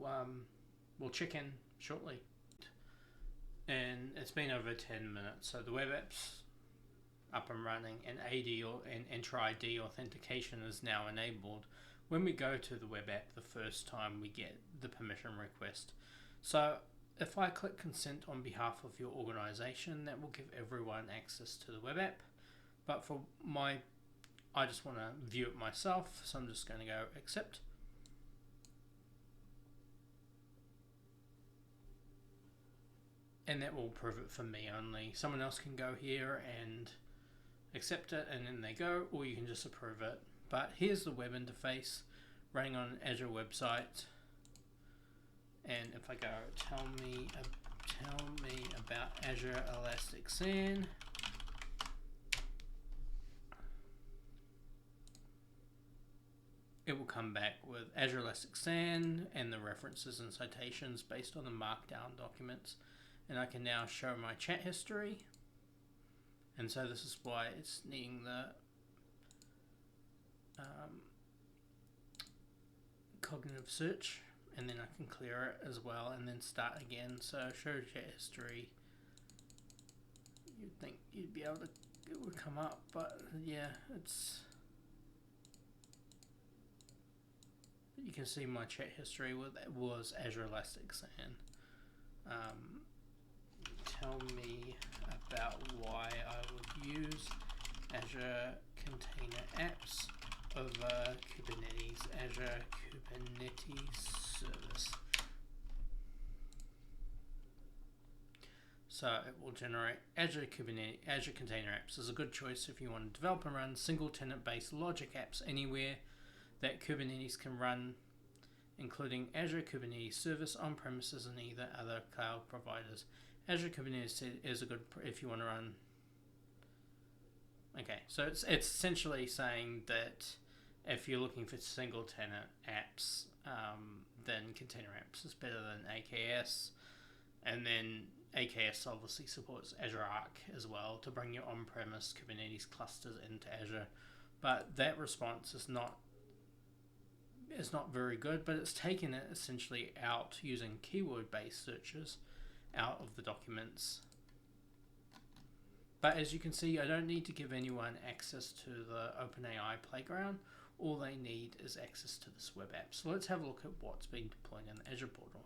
check in shortly. And it's been over 10 minutes. So the web app's up and running, and Enter ID authentication is now enabled. When we go to the web app the first time, we get the permission request. So if I click consent on behalf of your organization, that will give everyone access to the web app. But for I just want to view it myself, so I'm just going to go accept. And that will approve it for me only. Someone else can go here and accept it, and then they go, or you can just approve it. But here's the web interface running on an Azure website. And if I go, tell me about Azure Elasticsearch, it will come back with Azure Elasticsearch and the references and citations based on the markdown documents. And I can now show my chat history. And so this is why it's needing the cognitive search, and then I can clear it as well and then start again. So show chat history. You'd think you'd be able to, it would come up, but yeah, you can see my chat history was Azure Elasticsearch. Tell me about why I would use Azure Container Apps over Kubernetes, Azure Kubernetes Service. So it will generate Azure Container Apps is a good choice if you want to develop and run single tenant based logic apps anywhere that Kubernetes can run, including Azure Kubernetes Service on premises and either other cloud providers. Azure Kubernetes is a good if you want to run. Okay, so it's essentially saying that if you're looking for single tenant apps, then Container Apps is better than AKS. And then AKS obviously supports Azure Arc as well to bring your on-premise Kubernetes clusters into Azure. But that response is not very good, but it's taken it essentially out using keyword-based searches out of the documents. But as you can see, I don't need to give anyone access to the OpenAI playground. All they need is access to this web app. So let's have a look at what's been deployed in the Azure portal.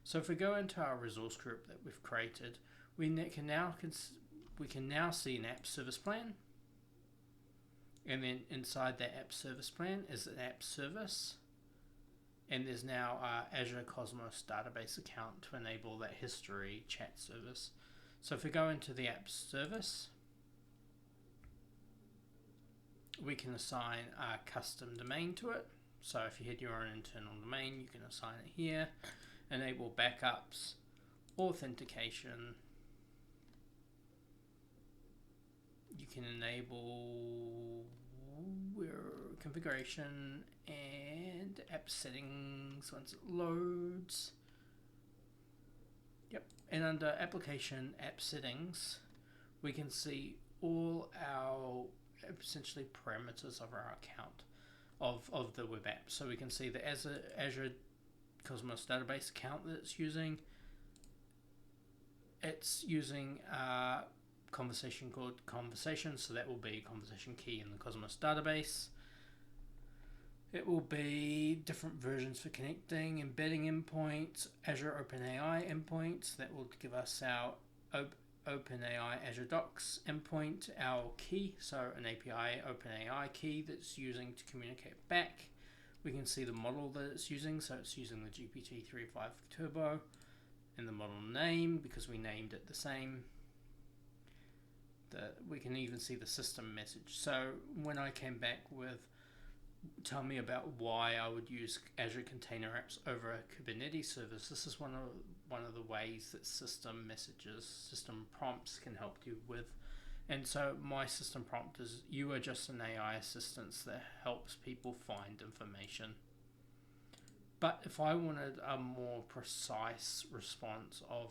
So if we go into our resource group that we've created, we can now see an app service plan. And then inside that app service plan is an app service. and there's now Azure Cosmos database account to enable that history chat service. So if we go into the app service, we can assign a custom domain to it. So if you had your own internal domain, you can assign it here. Enable backups, authentication. You can enable configuration and app settings once it loads. Yep, and under application app settings, we can see all our essentially parameters of our account of the web app. So we can see the Azure Cosmos database account that it's using. It's using a conversation called conversation, so that will be conversation key in the Cosmos database. It will be different versions for connecting, embedding endpoints, Azure OpenAI endpoints. That will give us our OpenAI Azure Docs endpoint, our key, so an API OpenAI key that's using to communicate back. We can see the model that it's using, so it's using the GPT-3.5 Turbo, and the model name because we named it the same. We can even see the system message. So when I came back with tell me about why I would use Azure Container Apps over a Kubernetes service, this is one of the ways that system messages, system prompts can help you with. And so my system prompt is, you are just an AI assistant that helps people find information. But if I wanted a more precise response of,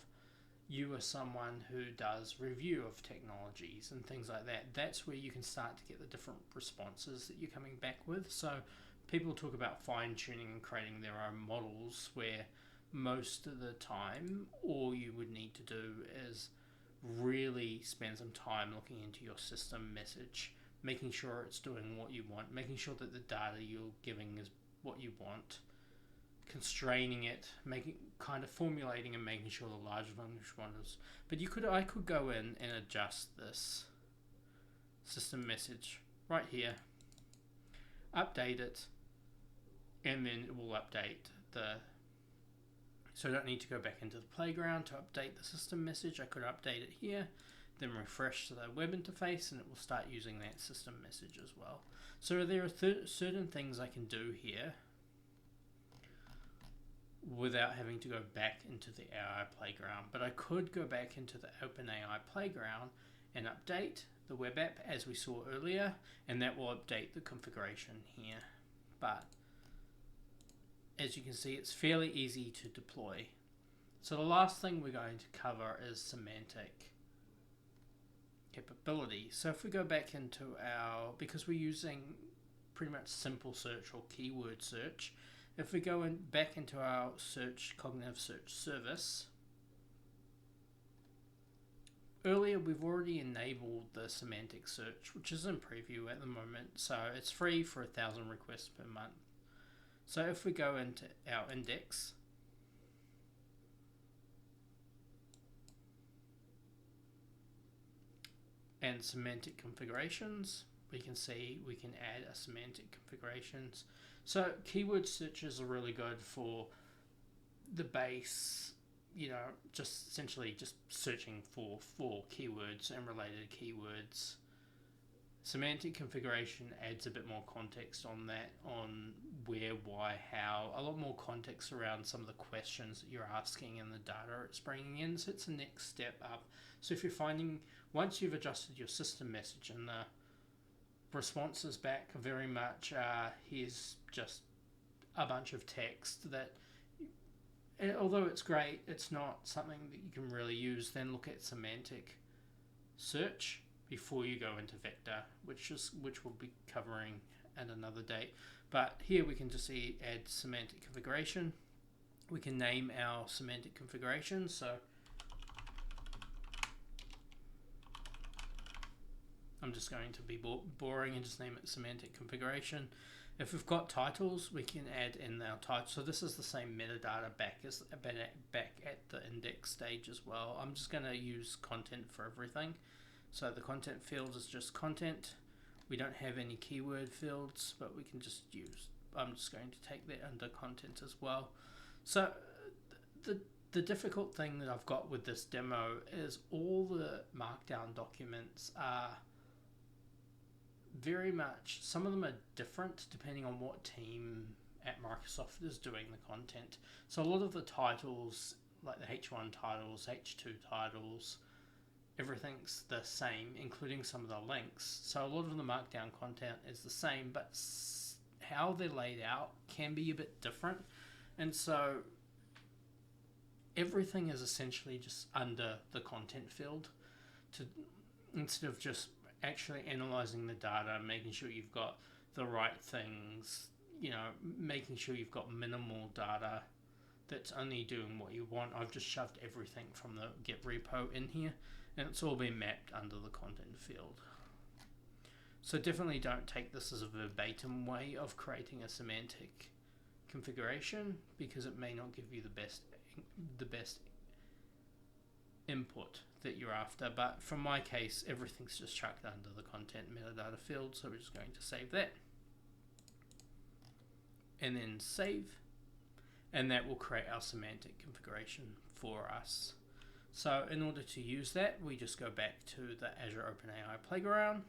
you are someone who does review of technologies and things like that, that's where you can start to get the different responses that you're coming back with. So people talk about fine-tuning and creating their own models, where most of the time all you would need to do is really spend some time looking into your system message, making sure it's doing what you want, making sure that the data you're giving is what you want, constraining it, formulating and making sure the large language models. But I could go in and adjust this system message right here, update it, and then it will update so I don't need to go back into the playground to update the system message. I could update it here, then refresh the web interface, and it will start using that system message as well. So there are certain things I can do here without having to go back into the AI playground. But I could go back into the OpenAI playground and update the web app as we saw earlier, and that will update the configuration here. But as you can see, it's fairly easy to deploy. So the last thing we're going to cover is semantic capability. So if we go back into because we're using pretty much simple search or keyword search, if we go back into our cognitive search service, earlier we've already enabled the semantic search, which is in preview at the moment. So it's free for 1,000 requests per month. So if we go into our index, and semantic configurations, we can see we can add a semantic configurations. So keyword searches are really good for the base, just essentially just searching for keywords and related keywords. Semantic configuration adds a bit more context on that, on where, why, how, a lot more context around some of the questions that you're asking and the data it's bringing in. So it's the next step up. So if you're finding, once you've adjusted your system message and the responses back very much, here's just a bunch of text that, although it's great, it's not something that you can really use, then look at semantic search before you go into vector, which we'll be covering at another date. But here we can just add semantic configuration. We can name our semantic configuration. So I'm just going to be boring and just name it semantic configuration. If we've got titles, we can add in our title. So this is the same metadata back at the index stage as well. I'm just going to use content for everything. So the content field is just content. We don't have any keyword fields, but we can just use I'm just going to take that under content as well. So the difficult thing that I've got with this demo is all the markdown documents are very much, some of them are different depending on what team at Microsoft is doing the content. So a lot of the titles, like the H1 titles, H2 titles, everything's the same, including some of the links. So a lot of the markdown content is the same, but how they're laid out can be a bit different. And so everything is essentially just under the content field, instead of just actually analyzing the data, making sure you've got the right things, making sure you've got minimal data that's only doing what you want. I've just shoved everything from the Git repo in here, and it's all been mapped under the content field. So definitely don't take this as a verbatim way of creating a semantic configuration, because it may not give you the best input that you're after. But from my case, everything's just chucked under the content metadata field, so we're just going to save that and then save, and that will create our semantic configuration for us. So in order to use that, we just go back to the Azure OpenAI playground.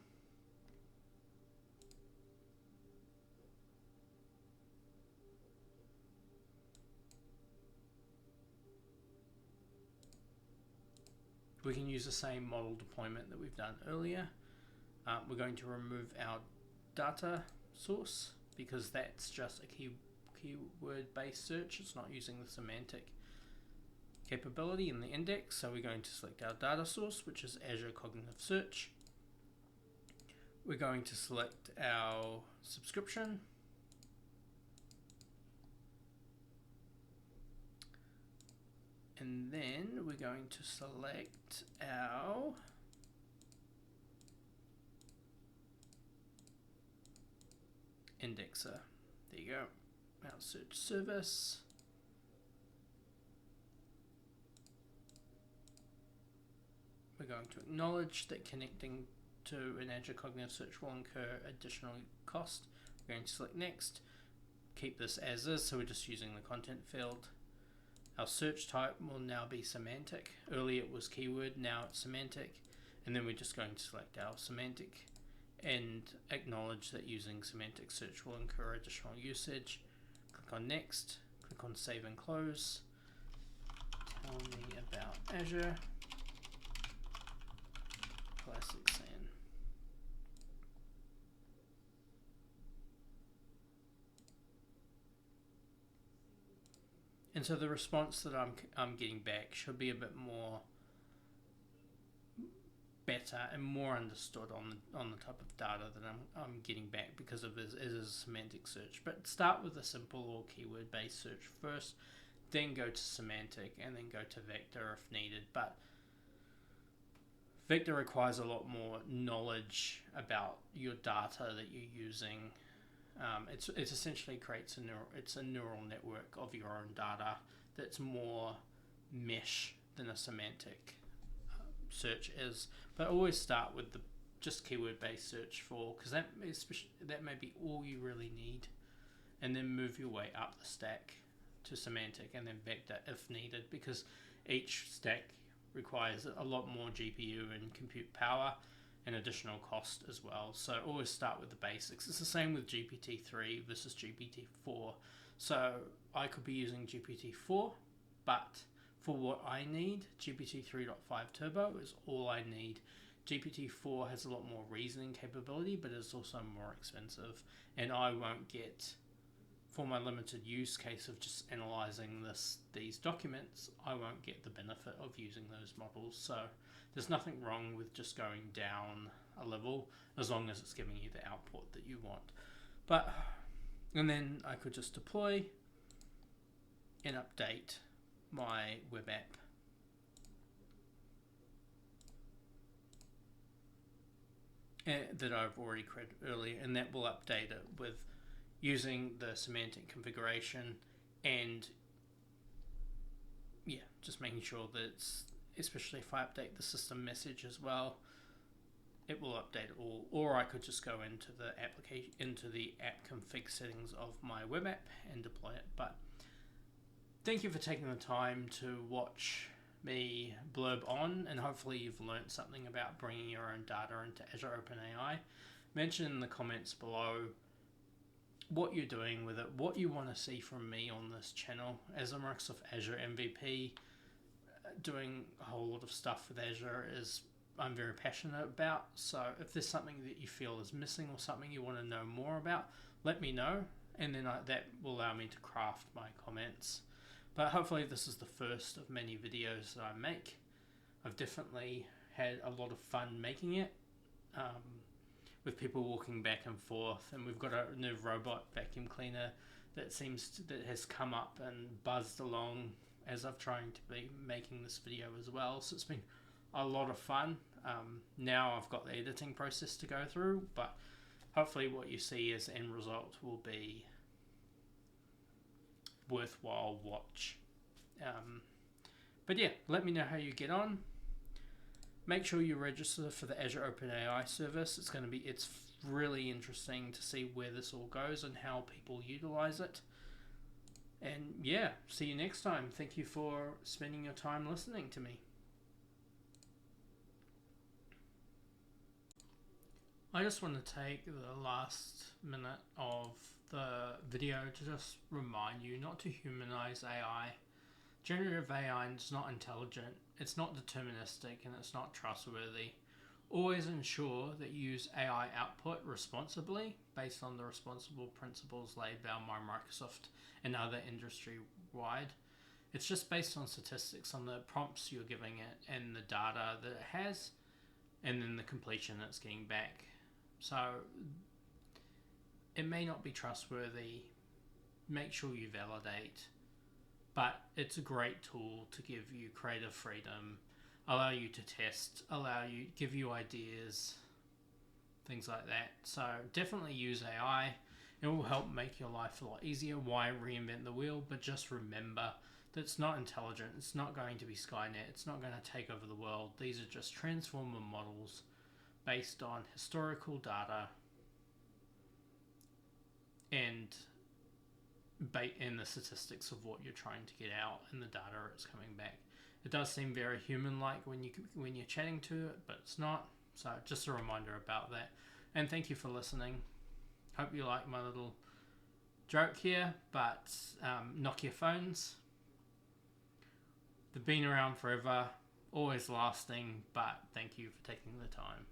We can use the same model deployment that we've done earlier. We're going to remove our data source because that's just a keyword-based search. It's not using the semantic capability in the index. So we're going to select our data source, which is Azure Cognitive Search. We're going to select our subscription. And then we're going to select our indexer. There you go. Our search service. We're going to acknowledge that connecting to an Azure Cognitive Search will incur additional cost. We're going to select next. Keep this as is, so we're just using the content field. Our search type will now be semantic. Earlier it was keyword, now it's semantic. And then we're just going to select our semantic and acknowledge that using semantic search will incur additional usage. Click on next, click on save and close. Tell me about Azure. Classic SAN. And so the response that I'm getting back should be a bit more better and more understood on the type of data that I'm getting back, because of it is a semantic search. But start with a simple or keyword based search first, then go to semantic, and then go to vector if needed. But vector requires a lot more knowledge about your data that you're using. It essentially creates a neural network of your own data that's more mesh than a semantic search is. But always start with the just keyword based search because that may be all you really need, and then move your way up the stack to semantic and then vector if needed, because each stack requires a lot more GPU and compute power and additional cost as well. So always start with the basics. It's the same with GPT-3 versus GPT-4. So I could be using GPT-4, but for what I need, GPT 3.5 Turbo is all I need. GPT-4 has a lot more reasoning capability, but it's also more expensive, and I won't get, for my limited use case of just analyzing these documents, I won't get the benefit of using those models. So there's nothing wrong with just going down a level as long as it's giving you the output that you want. And then I could just deploy and update my web app. That I've already created earlier, and that will update it with using the semantic configuration, and just making sure that it's, especially if I update the system message as well, it will update it all, or I could just go into the application, into the app config settings of my web app and deploy it. But thank you for taking the time to watch me blurb on, and hopefully you've learned something about bringing your own data into Azure OpenAI. Mention in the comments below what you're doing with it, what you want to see from me on this channel. As a Microsoft Azure MVP, doing a whole lot of stuff with Azure is I'm very passionate about. So if there's something that you feel is missing or something you want to know more about, let me know, and then that will allow me to craft my comments. But hopefully this is the first of many videos that I make. I've definitely had a lot of fun making it, with people walking back and forth, and we've got a new robot vacuum cleaner that has come up and buzzed along as I've trying to be making this video as well. So it's been a lot of fun. Now I've got the editing process to go through, but hopefully what you see as end result will be worthwhile watch. But yeah, let me know how you get on. Make sure you register for the Azure OpenAI service. It's really interesting to see where this all goes and how people utilize it. And yeah, see you next time. Thank you for spending your time listening to me. I just want to take the last minute of the video to just remind you not to humanize AI. Generative AI is not intelligent, it's not deterministic, and it's not trustworthy. Always ensure that you use AI output responsibly based on the responsible principles laid down by Microsoft and other industry-wide. It's just based on statistics on the prompts you're giving it and the data that it has, and then the completion it's getting back. So it may not be trustworthy. Make sure you validate, but it's a great tool to give you creative freedom, allow you to test, give you ideas, things like that. So definitely use AI. It will help make your life a lot easier. Why reinvent the wheel? But just remember that it's not intelligent. It's not going to be Skynet. It's not going to take over the world. These are just transformer models based on historical data and the statistics of what you're trying to get out and the data it's coming back. It does seem very human-like when you're chatting to it, but it's not. So just a reminder about that. And thank you for listening. Hope you like my little joke here, but Nokia phones, they've been around forever, always lasting, but thank you for taking the time.